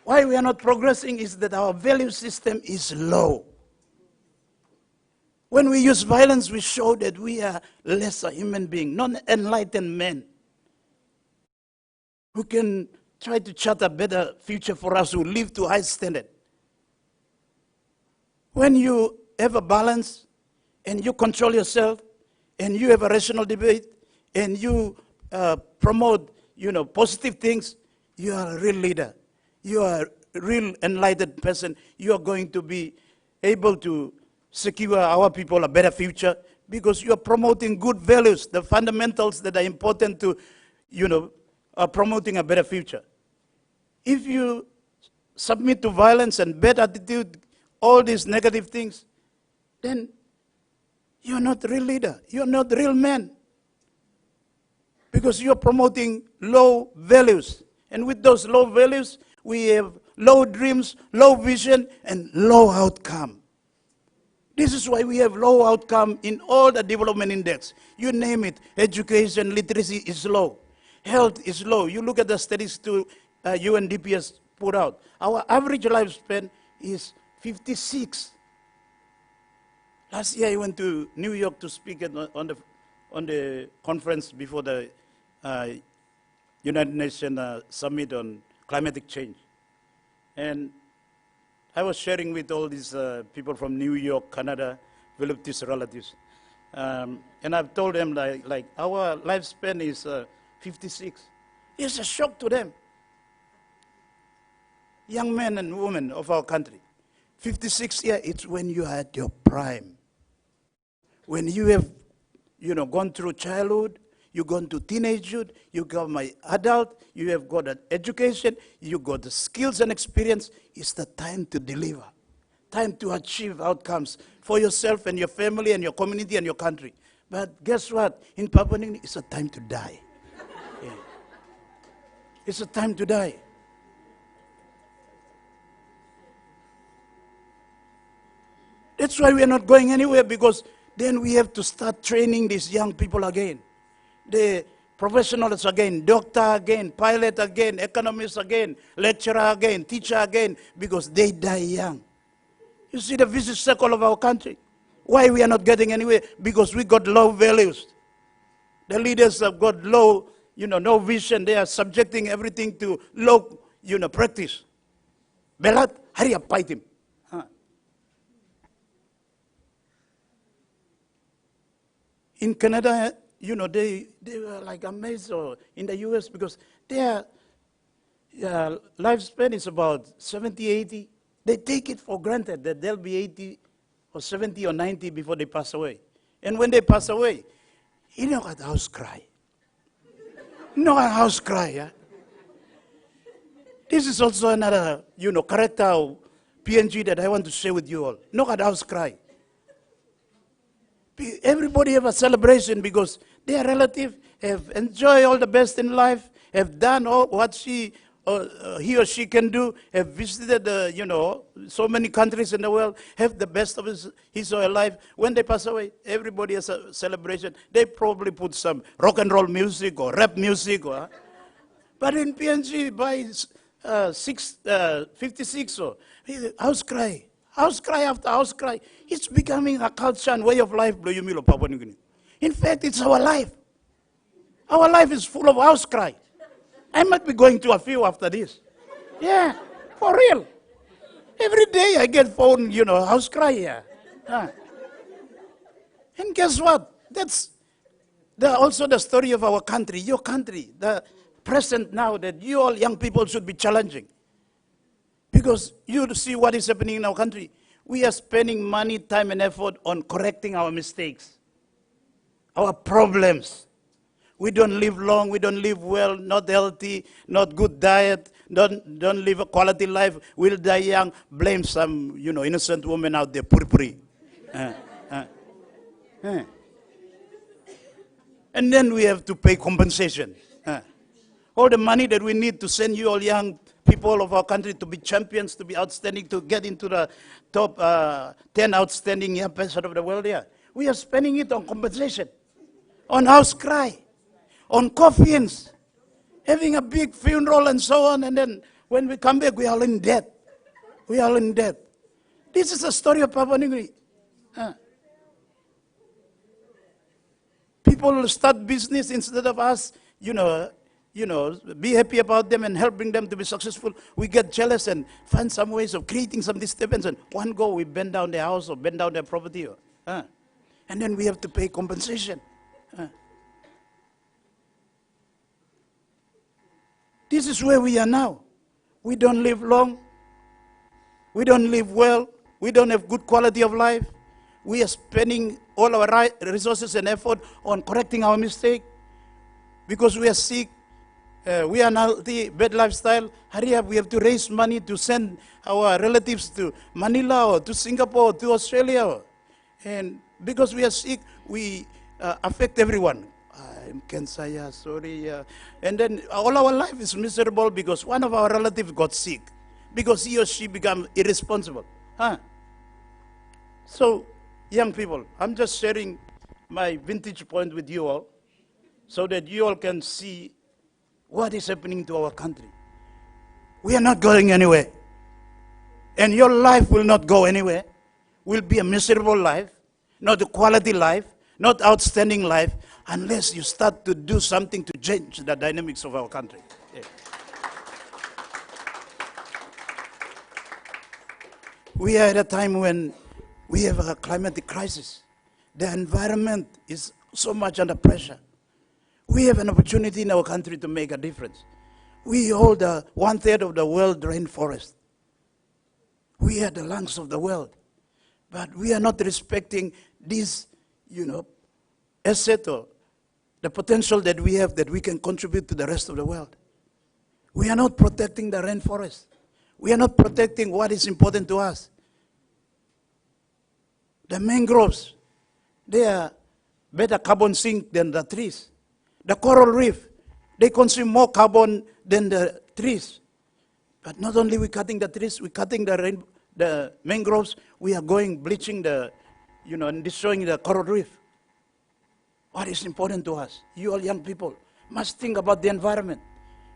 Speaker 7: Why we are not progressing is that our value system is low. When we use violence, we show that we are lesser human beings, non-enlightened men who can try to chart a better future for us who live to high standard. When you have a balance and you control yourself and you have a rational debate and you promote, positive things, you are a real leader. You are a real enlightened person. You are going to be able to secure our people a better future because you are promoting good values, the fundamentals that are important to, promoting a better future. If you submit to violence and bad attitude, all these negative things, then you're not a real leader. You're not a real man. Because you're promoting low values. And with those low values, we have low dreams, low vision, and low outcome. This is why we have low outcome in all the development index. You name it, education, literacy is low. Health is low. You look at the statistics to UNDP has put out. Our average lifespan is 56. Last year I went to New York to speak on the conference before the United Nations Summit on Climatic Change. And I was sharing with all these people from New York, Canada, Philippines relatives. And I've told them like our lifespan is 56. It's a shock to them. Young men and women of our country. 56 years, it's when you are at your prime. When you have, gone through childhood, you've gone to teenagehood, you got my adult, you have got an education, you got the skills and experience. It's the time to deliver. Time to achieve outcomes for yourself and your family and your community and your country. But guess what? In Papua New Guinea, it's a time to die. Yeah. It's a time to die. That's why we are not going anywhere, because then we have to start training these young people again. The professionals again, doctor again, pilot again, economist again, lecturer again, teacher again, because they die young. You see the vicious circle of our country. Why we are not getting anywhere? Because we got low values. The leaders have got low, no vision. They are subjecting everything to low, practice. Belat, hurry up, fight him. In Canada, they were like amazed, or in the US, because their lifespan is about 70, 80. They take it for granted that they'll be 80 or 70 or 90 before they pass away. And when they pass away, at house cry. At house cry, yeah? This is also another, character of PNG that I want to share with you all. At house cry. Everybody have a celebration because their relative have enjoyed all the best in life, have done all what he or she can do, have visited, so many countries in the world, have the best of his or her life. When they pass away, everybody has a celebration. They probably put some rock and roll music or rap music. But in PNG, by 56 or house cry. House cry after house cry. It's becoming a culture and way of life, Papua New Guinea. In fact, it's our life. Our life is full of house cry. I might be going to a few after this. Yeah, for real. Every day I get phone, house cry here. And guess what? That's also the story of our country, your country, the present now that you all young people should be challenging. Because you see what is happening in our country. We are spending money, time, and effort on correcting our mistakes, our problems. We don't live long, we don't live well, not healthy, not good diet, don't live a quality life. We'll die young, blame some, innocent woman out there, puri. And then we have to pay compensation. all the money that we need to send you all young people of our country to be champions, to be outstanding, to get into the top 10 outstanding young person of the world here. We are spending it on compensation, on house cry, on coffins, having a big funeral and so on, and then when we come back, we are all in debt. We are all in debt. This is the story of Papua New Guinea. People start business instead of us, be happy about them and helping them to be successful. We get jealous and find some ways of creating some disturbance, and one go we bend down their house or bend down their property. And then we have to pay compensation. This is where we are now. We don't live long. We don't live well. We don't have good quality of life. We are spending all our resources and effort on correcting our mistake because we are sick. We are unhealthy, bad lifestyle. Hurry up, we have to raise money to send our relatives to Manila or to Singapore or to Australia. And because we are sick, we affect everyone. I'm cancer, sorry. And then all our life is miserable because one of our relatives got sick, because he or she became irresponsible. So, young people, I'm just sharing my vintage point with you all so that you all can see what is happening to our country. We are not going anywhere. And your life will not go anywhere. Will be a miserable life, not a quality life, not outstanding life, unless you start to do something to change the dynamics of our country. Yeah. We are at a time when we have a climatic crisis. The environment is so much under pressure. We have an opportunity in our country to make a difference. We hold 1/3 of the world rainforest. We are the lungs of the world. But we are not respecting this, asset or the potential that we have that we can contribute to the rest of the world. We are not protecting the rainforest. We are not protecting what is important to us. The mangroves, they are better carbon sink than the trees. The coral reef, they consume more carbon than the trees. But not only we cutting the trees, we cutting the mangroves, we are bleaching and destroying the coral reef. What is important to us? You all young people must think about the environment.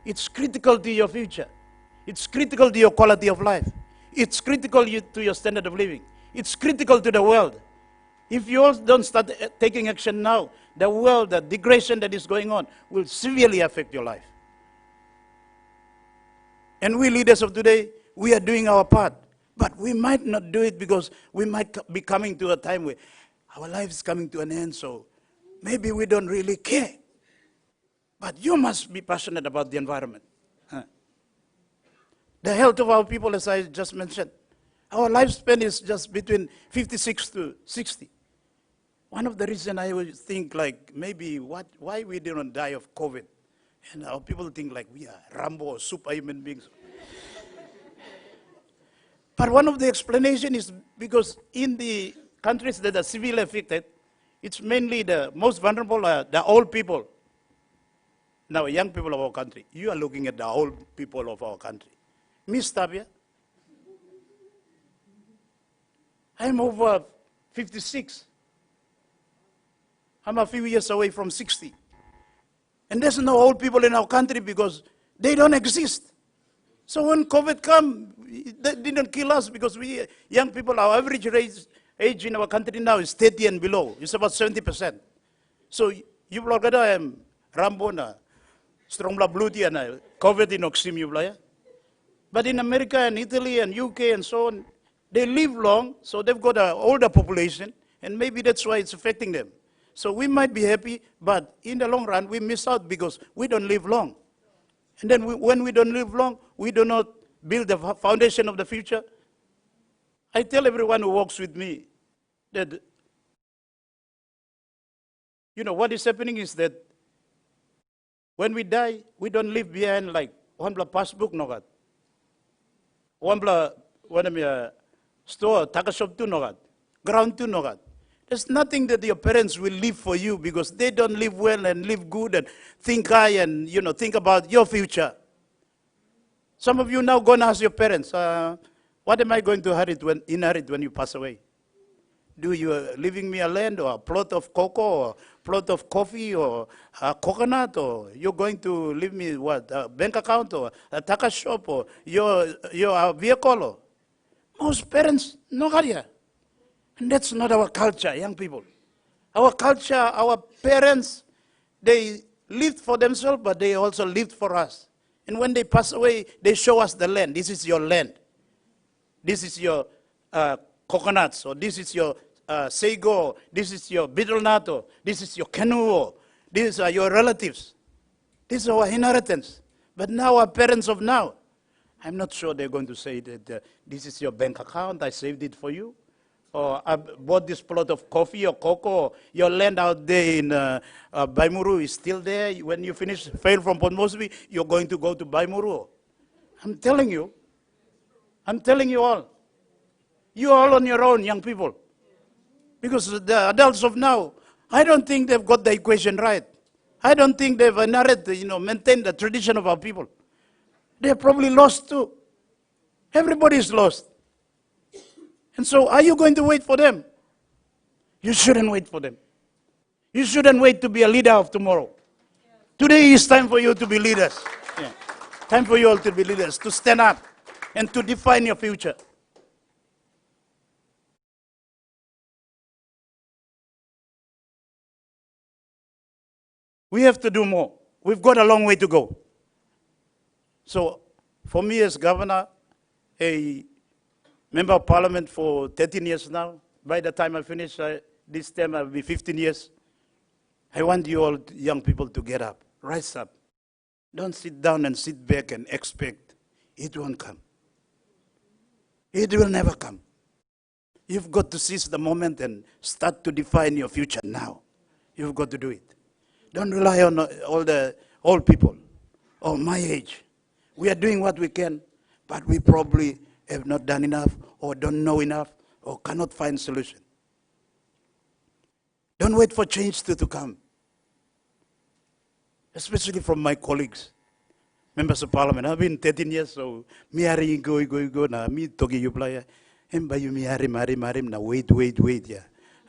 Speaker 7: It's critical to your future. It's critical to your quality of life. It's critical to your standard of living. It's critical to the world. If you all don't start taking action now, the world, the degradation that is going on, will severely affect your life. And we leaders of today, we are doing our part. But we might not do it because we might be coming to a time where our life is coming to an end, so maybe we don't really care. But you must be passionate about the environment. The health of our people, as I just mentioned, our lifespan is just between 56 to 60. One of the reasons I would think maybe why we didn't die of COVID. And our people think like we are Rambo or superhuman beings. But one of the explanations is because in the countries that are severely affected, it's mainly the most vulnerable, the old people. Now, young people of our country, you are looking at the old people of our country. Miss Tabia, I'm over 56. I'm a few years away from 60. And there's no old people in our country because they don't exist. So when COVID came, they didn't kill us because we, young people, our average age in our country now is 30 and below. It's about 70%. So you block I am Rambo na strong blue and COVID in Oxim. But in America and Italy and UK and so on, they live long, so they've got an older population, and maybe that's why it's affecting them. So we might be happy, but in the long run, we miss out because we don't live long. And then when we don't live long, we do not build the foundation of the future. I tell everyone who works with me that, what is happening is that when we die, we don't leave behind like one passbook, no. One store, taka shop tu nogat, ground tu nogat. There's nothing that your parents will leave for you because they don't live well and live good and think high and, think about your future. Some of you now go and ask your parents, what am I going to inherit when you pass away? Do you leaving me a land or a plot of cocoa or plot of coffee or a coconut, or you're going to leave me what, a bank account or a taco shop or your vehicle? Or? Most parents, no career. And that's not our culture, young people. Our culture, our parents, they lived for themselves, but they also lived for us. And when they pass away, they show us the land. This is your land. This is your coconuts, or this is your sago, this is your betel nut, or this is your canoe, or these are your relatives. This is our inheritance. But now our parents of now, I'm not sure they're going to say that this is your bank account, I saved it for you. Or I bought this plot of coffee or cocoa, your land out there in Baimuru is still there. When you fail from Port Moresby, you're going to go to Baimuru. I'm telling you all. You're all on your own, young people. Because the adults of now, I don't think they've got the equation right. I don't think they've maintained the tradition of our people. They're probably lost too. Everybody's lost. And so are you going to wait for them? You shouldn't wait for them. You shouldn't wait to be a leader of tomorrow. Today is time for you to be leaders. Yeah. Time for you all to be leaders, to stand up and to define your future. We have to do more. We've got a long way to go. So, for me as governor, a member of parliament for 13 years now, by the time I finish this term, I'll be 15 years. I want you all young people to get up, rise up. Don't sit down and sit back and expect it won't come. It will never come. You've got to seize the moment and start to define your future now. You've got to do it. Don't rely on all the old people or my age. We are doing what we can, but we probably have not done enough or don't know enough or cannot find solution. Don't wait for change to come. Especially from my colleagues, members of parliament. I've been 13 years, so me ari go na me togi you playa. Emba you me ari marim na wait, yeah.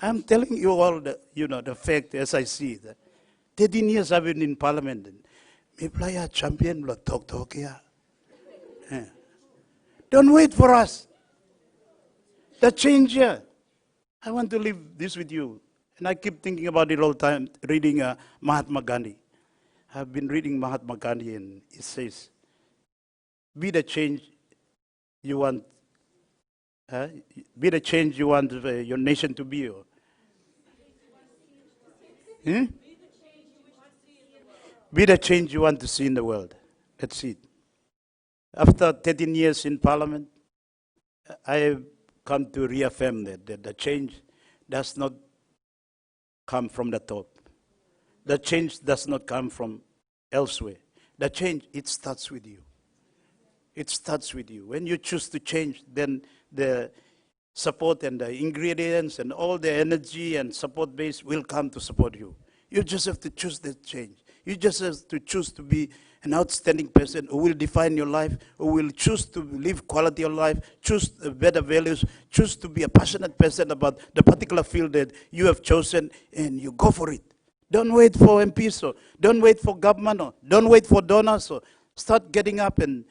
Speaker 7: I'm telling you all the fact as I see it. 13 years I've been in parliament. Me playa champion lo talk yeah. Don't wait for us. The change here. I want to leave this with you. And I keep thinking about it all the time, reading Mahatma Gandhi. I've been reading Mahatma Gandhi, and it says, be the change you want, be the change you want your nation to be. Be the change you want to see in the world. That's it. After 13 years in parliament, I have come to reaffirm that the change does not come from the top. The change does not come from elsewhere. The change, it starts with you. It starts with you. When you choose to change, then the support and the ingredients and all the energy and support base will come to support you. You just have to choose that change. You just have to choose to be an outstanding person who will define your life, who will choose to live quality of life, choose better values, choose to be a passionate person about the particular field that you have chosen, and you go for it. Don't wait for MPs, or don't wait for government, or don't wait for donors. Or start getting up and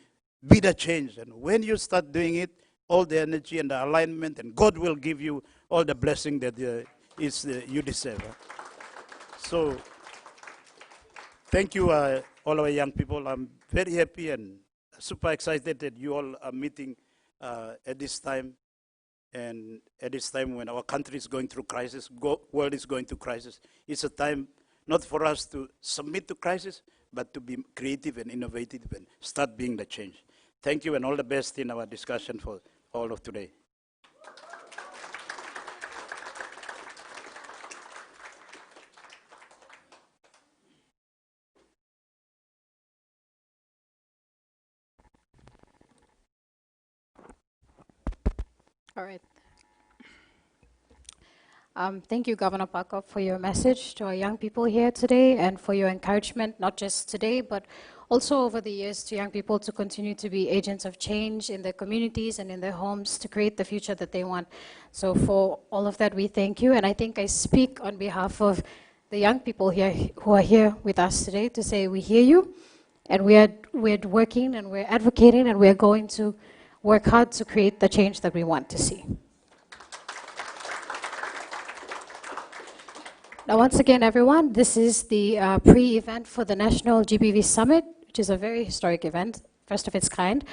Speaker 7: be the change. And when you start doing it, all the energy and the alignment, and God will give you all the blessing that you deserve. So, thank you, all our young people. I'm very happy and super excited that you all are meeting at this time. And at this time when our country is going through crisis, world is going through crisis, it's a time not for us to submit to crisis, but to be creative and innovative and start being the change. Thank you, and all the best in our discussion for all of today.
Speaker 2: All right. Thank you, Governor Parker, for your message to our young people here today and for your encouragement, not just today, but also over the years to young people to continue to be agents of change in their communities and in their homes to create the future that they want. So for all of that, we thank you. And I think I speak on behalf of the young people here who are here with us today to say we hear you, and we're working and we're advocating and we're going to work hard to create the change that we want to see. Now, once again, everyone, this is the pre-event for the National GBV Summit, which is a very historic event, first of its kind.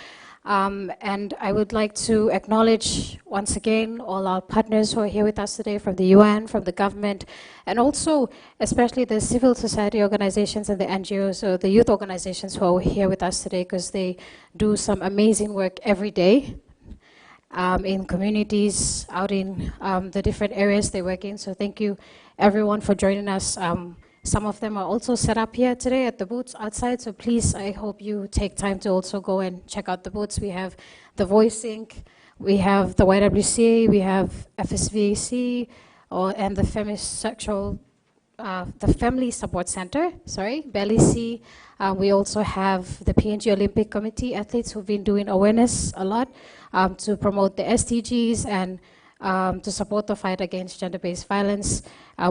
Speaker 2: And I would like to acknowledge, once again, all our partners who are here with us today from the UN, from the government, and also especially the civil society organizations and the NGOs, or the youth organizations who are here with us today, because they do some amazing work every day in communities, out in the different areas they work in. So thank you, everyone, for joining us. Some of them are also set up here today at the booths outside, so please, I hope you take time to also go and check out the booths. We have the Voice Inc., we have the YWCA, we have FSVAC, and the Family Support Center, BELIC. We also have the PNG Olympic Committee athletes who've been doing awareness a lot to promote the SDGs and to support the fight against gender-based violence.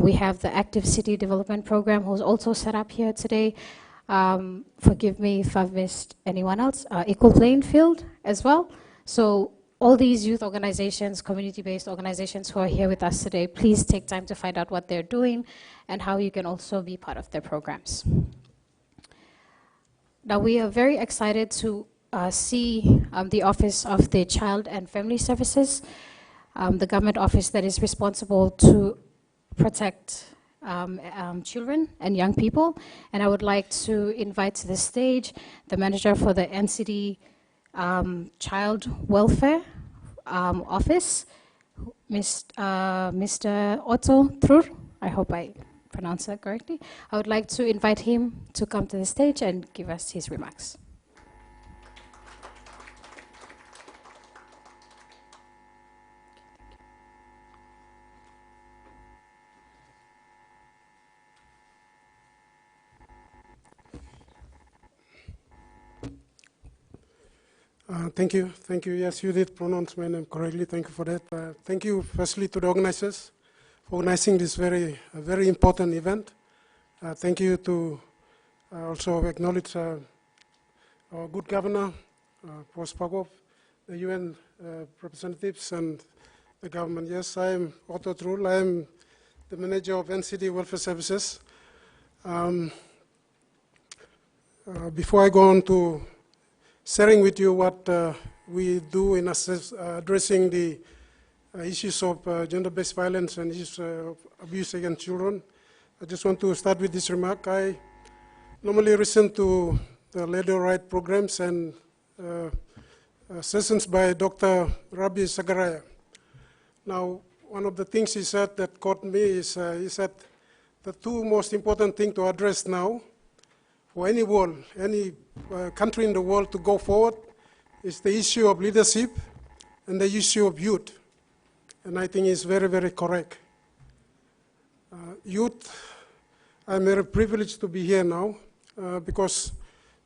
Speaker 2: We have the Active City Development Program, who's also set up here today. Forgive me if I've missed anyone else. Equal Playing Field as well. So all these youth organizations, community-based organizations who are here with us today, please take time to find out what they're doing and how you can also be part of their programs. Now, we are very excited to see the Office of the Child and Family Services, the government office that is responsible to protect children and young people. And I would like to invite to the stage the manager for the NCD Child Welfare Office, Mr. Otto Trur. I hope I pronounced that correctly. I would like to invite him to come to the stage and give us his remarks.
Speaker 12: Thank you. Yes, you did pronounce my name correctly. Thank you for that. Thank you, firstly, to the organizers for organizing this very important event. Thank you to also acknowledge our good governor, Post Pagov, the UN representatives, and the government. Yes, I am Otto Trul. I am the manager of NCD Welfare Services. Before I go on to sharing with you what we do in addressing the issues of gender-based violence and issues of abuse against children, I just want to start with this remark. I normally listen to the labor rights programs and sessions by Dr. Rabi Sagaraya. Now, one of the things he said that caught me is he said the two most important things to address now for any world, any country in the world to go forward is the issue of leadership and the issue of youth. And I think it's very correct. Youth, I'm very privileged to be here now because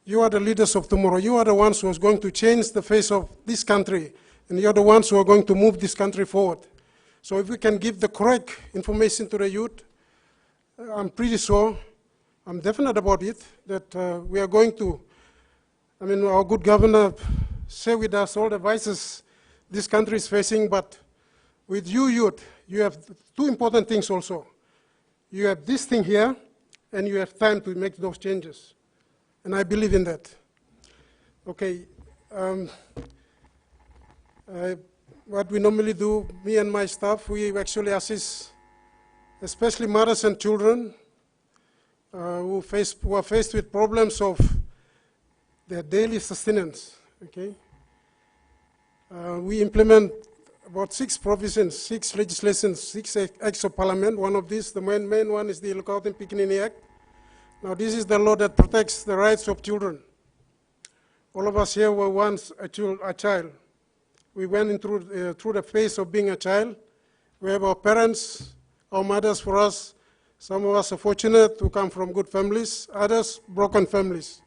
Speaker 12: you are the leaders of tomorrow. You are the ones who are going to change the face of this country, and you are the ones who are going to move this country forward. So if we can give the correct information to the youth, I'm pretty sure, I'm definite about it, that we are going to, our good governor share with us all the vices this country is facing, but with you youth, you have two important things also. You have this thing here, and you have time to make those changes. And I believe in that. Okay, what we normally do, me and my staff, we actually assist, especially mothers and children, who are faced with problems of their daily sustenance. Okay, we implement about 6 provisions, 6 legislations, 6 acts of parliament. One of these, the main one, is the Ilocautin Pikinini Act. Now, this is the law that protects the rights of children. All of us here were once a child. We went through the phase of being a child. We have our parents our mothers, for us, some of us are fortunate to come from good families, others broken families.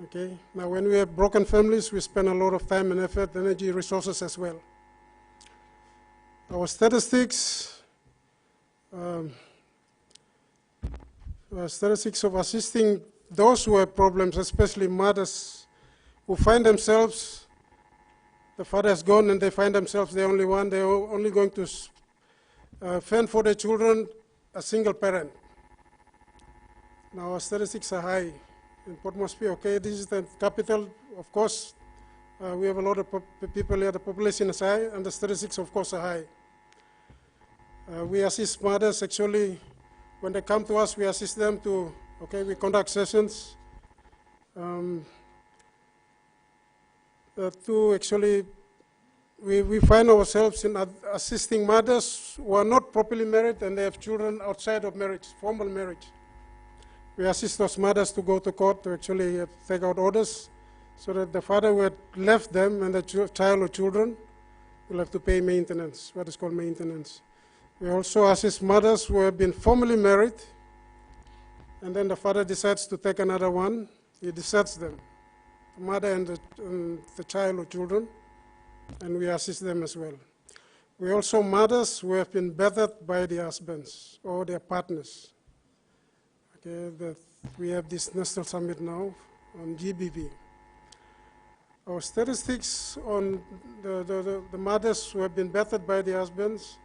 Speaker 12: Okay, now when we have broken families, we spend a lot of time and effort, energy, resources as well. Our statistics of assisting those who have problems, especially mothers who find themselves, the father is gone and they find themselves the only one, they're only going to fend for their children, a single parent. Now our statistics are high. In Port Moresby, okay, this is the capital, of course, we have a lot of people here, the population is high, and the statistics, of course, are high. We assist mothers, actually, when they come to us, we assist them to, okay, we conduct sessions to actually, we find ourselves in assisting mothers who are not properly married and they have children outside of marriage, formal marriage. We assist those mothers to go to court to actually take out orders so that the father who had left them and the child or children will have to pay maintenance, what is called maintenance. We also assist mothers who have been formally married and then the father decides to take another one. He deserts them, the mother and the child or children, and we assist them as well. We also mothers who have been battered by their husbands or their partners. Okay, we have this national summit now on GBV. Our statistics on the mothers who have been battered by their husbands,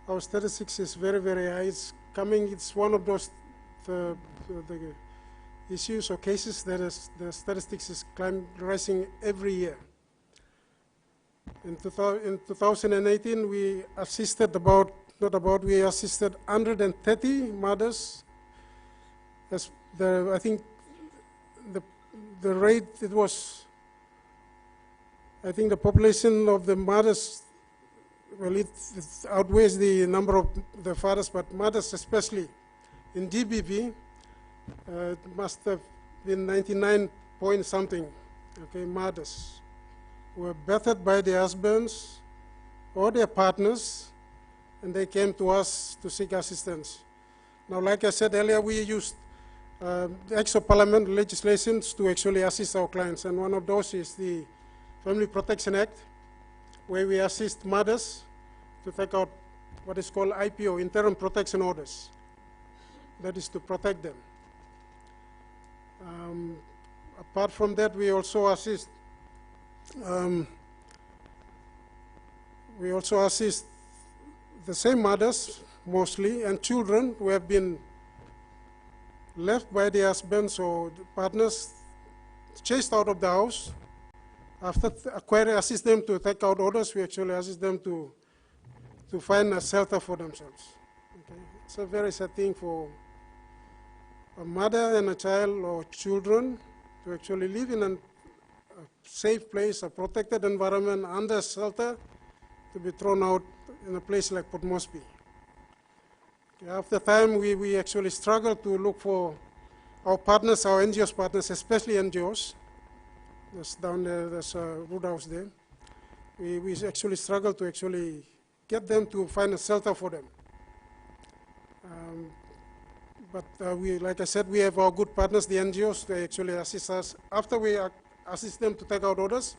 Speaker 12: our statistics is very, very high. It's one of those the issues or cases that the statistics is rising every year. In 2018, we assisted we assisted 130 mothers. I think the rate, it was, I think the population of the mothers, well, it outweighs the number of the fathers, but mothers especially in GBV, it must have been 99 point something, okay, mothers who were battered by their husbands or their partners, and they came to us to seek assistance. Now, like I said earlier, we used the Acts of Parliament legislations to actually assist our clients, and one of those is the Family Protection Act, where we assist mothers to take out what is called IPO, interim protection orders. That is to protect them. Apart from that, we also assist the same mothers mostly and children who have been left by their husbands or partners, chased out of the house. After assist them to take out orders, we actually assist them to find a shelter for themselves. Okay? It's a very sad thing for a mother and a child or children to actually live in a safe place, a protected environment, under shelter, to be thrown out in a place like Port Moresby. Okay, after time, we actually struggle to look for our partners, our NGOs partners, especially NGOs. There's down there, there's a root house there. We actually struggle to actually get them to find a shelter for them. But like I said, we have our good partners, the NGOs. They actually assist us. After we assist them to take out orders,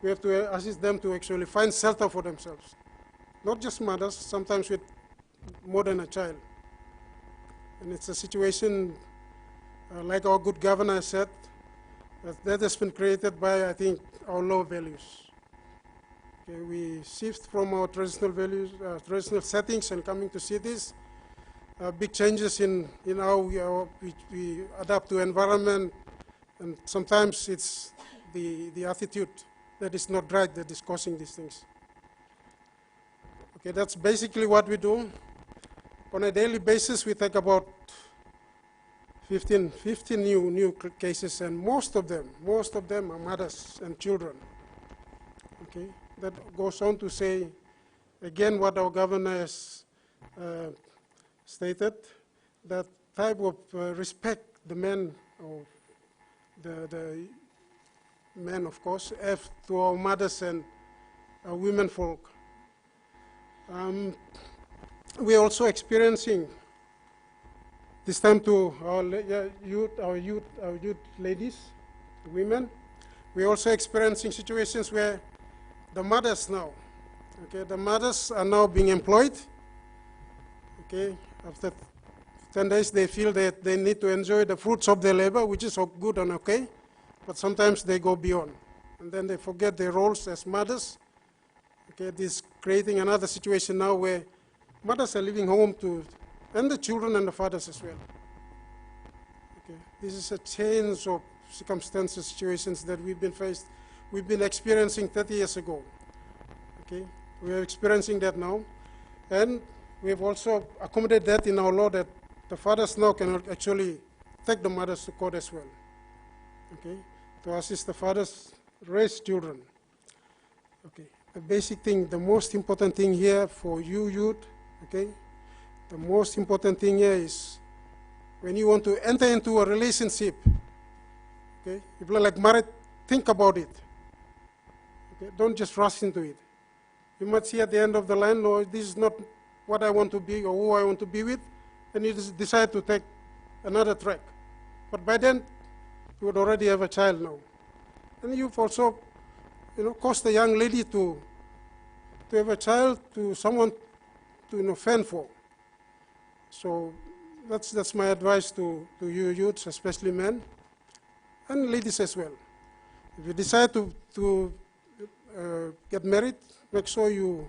Speaker 12: we have to assist them to actually find shelter for themselves. Not just mothers, sometimes with more than a child. And it's a situation, like our good governor said, that has been created by, I think, our low values. Okay, we shift from our traditional values, traditional settings, and coming to cities. Big changes in how we adapt to environment, and sometimes it's the attitude that is not right that is causing these things. Okay, that's basically what we do. On a daily basis, we take about 15 new cases, and most of them are mothers and children. Okay, that goes on to say, again, what our governor has stated, that type of respect the men, or the men, of course, have to our mothers and our women folk. we are also experiencing this time to our youth ladies, women. We are also experiencing situations where the mothers now, okay, the mothers are now being employed. Okay, after 10 days, they feel that they need to enjoy the fruits of their labor, which is good and okay, but sometimes they go beyond, and then they forget their roles as mothers. Okay, this is creating another situation now where mothers are leaving home and the children and the fathers as well. Okay, this is a change of circumstances, situations that we've been experiencing 30 years ago. Okay, we are experiencing that now, and we have also accommodated that in our law that the fathers now can actually take the mothers to court as well. Okay, to assist the fathers raise children. Okay, the basic thing, the most important thing here for you youth, okay, the most important thing here is when you want to enter into a relationship, okay, if you're like married, think about it. Okay, don't just rush into it. You might see at the end of the line, no, this is not what I want to be or who I want to be with, and you just decide to take another track. But by then, you would already have a child now. And you've also, caused a young lady to have a child to someone to fend for. So that's my advice to you youths, especially men, and ladies as well. If you decide to get married, make sure you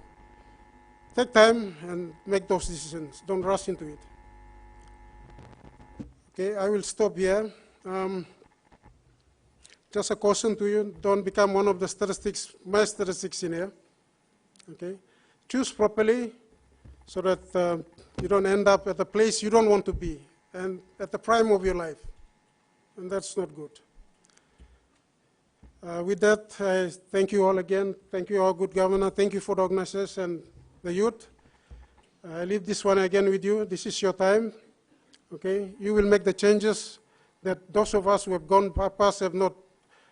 Speaker 12: take time and make those decisions. Don't rush into it. Okay, I will stop here. Just a caution to you, don't become one of the statistics, my statistics in here. Okay, choose properly so that you don't end up at a place you don't want to be and at the prime of your life, and that's not good. With that, I thank you all again. Thank you, our good governor. Thank you for the organizers and the youth. I leave this one again with you. This is your time. Okay, you will make the changes that those of us who have gone past have not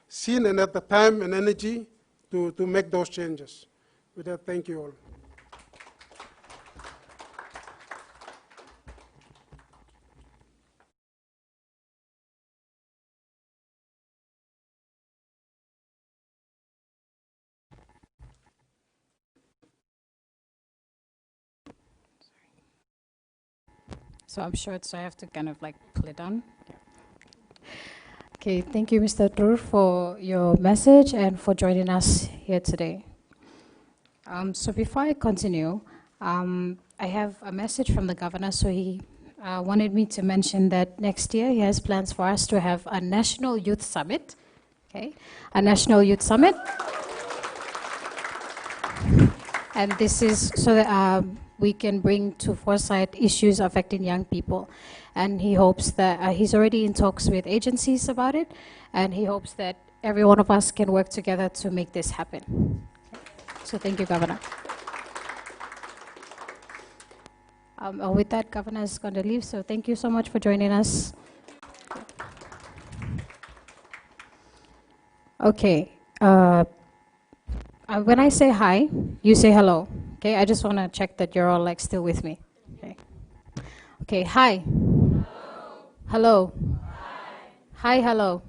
Speaker 12: seen and had the time and energy to make those changes. With that, thank you all.
Speaker 2: So I'm short, so I have to kind of like pull it down. Yeah. Okay, thank you, Mr. Tur, for your message and for joining us here today. So before I continue, I have a message from the governor. So he wanted me to mention that next year he has plans for us to have a National Youth Summit. Okay, a National Youth Summit. And this is so that we can bring to foresight issues affecting young people. And he hopes that he's already in talks with agencies about it, and he hopes that every one of us can work together to make this happen. So thank you, Governor. With that, Governor is going to leave, so thank you so much for joining us. Okay. When I say hi, you say hello. Okay, I just want to check that you're all like still with me. Okay. Okay, hi. Hello. Hi, hello.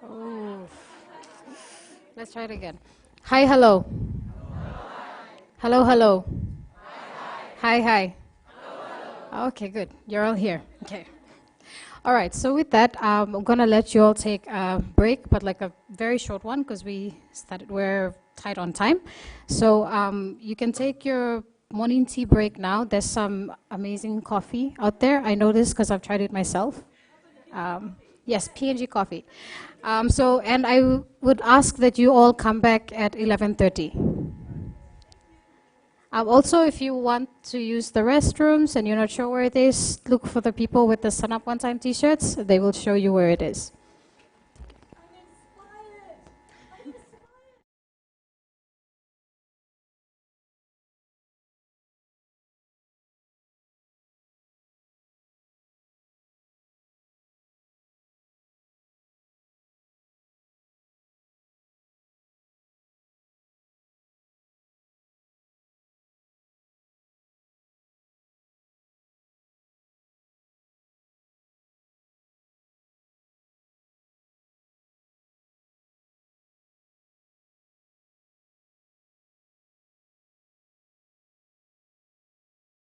Speaker 2: Oh. Let's try it again. Hi, hello. Hello, hello. Hi, hi. Okay, good. You're all here. Okay. All right, so with that, I'm going to let you all take a break, but like a very short one because we're tight on time. So you can take your morning tea break now. There's some amazing coffee out there. I know this because I've tried it myself. Yes, P&G coffee. And I would ask that you all come back at 11:30. Also, if you want to use the restrooms and you're not sure where it is, look for the people with the Sun Up One Time t-shirts. They will show you where it is.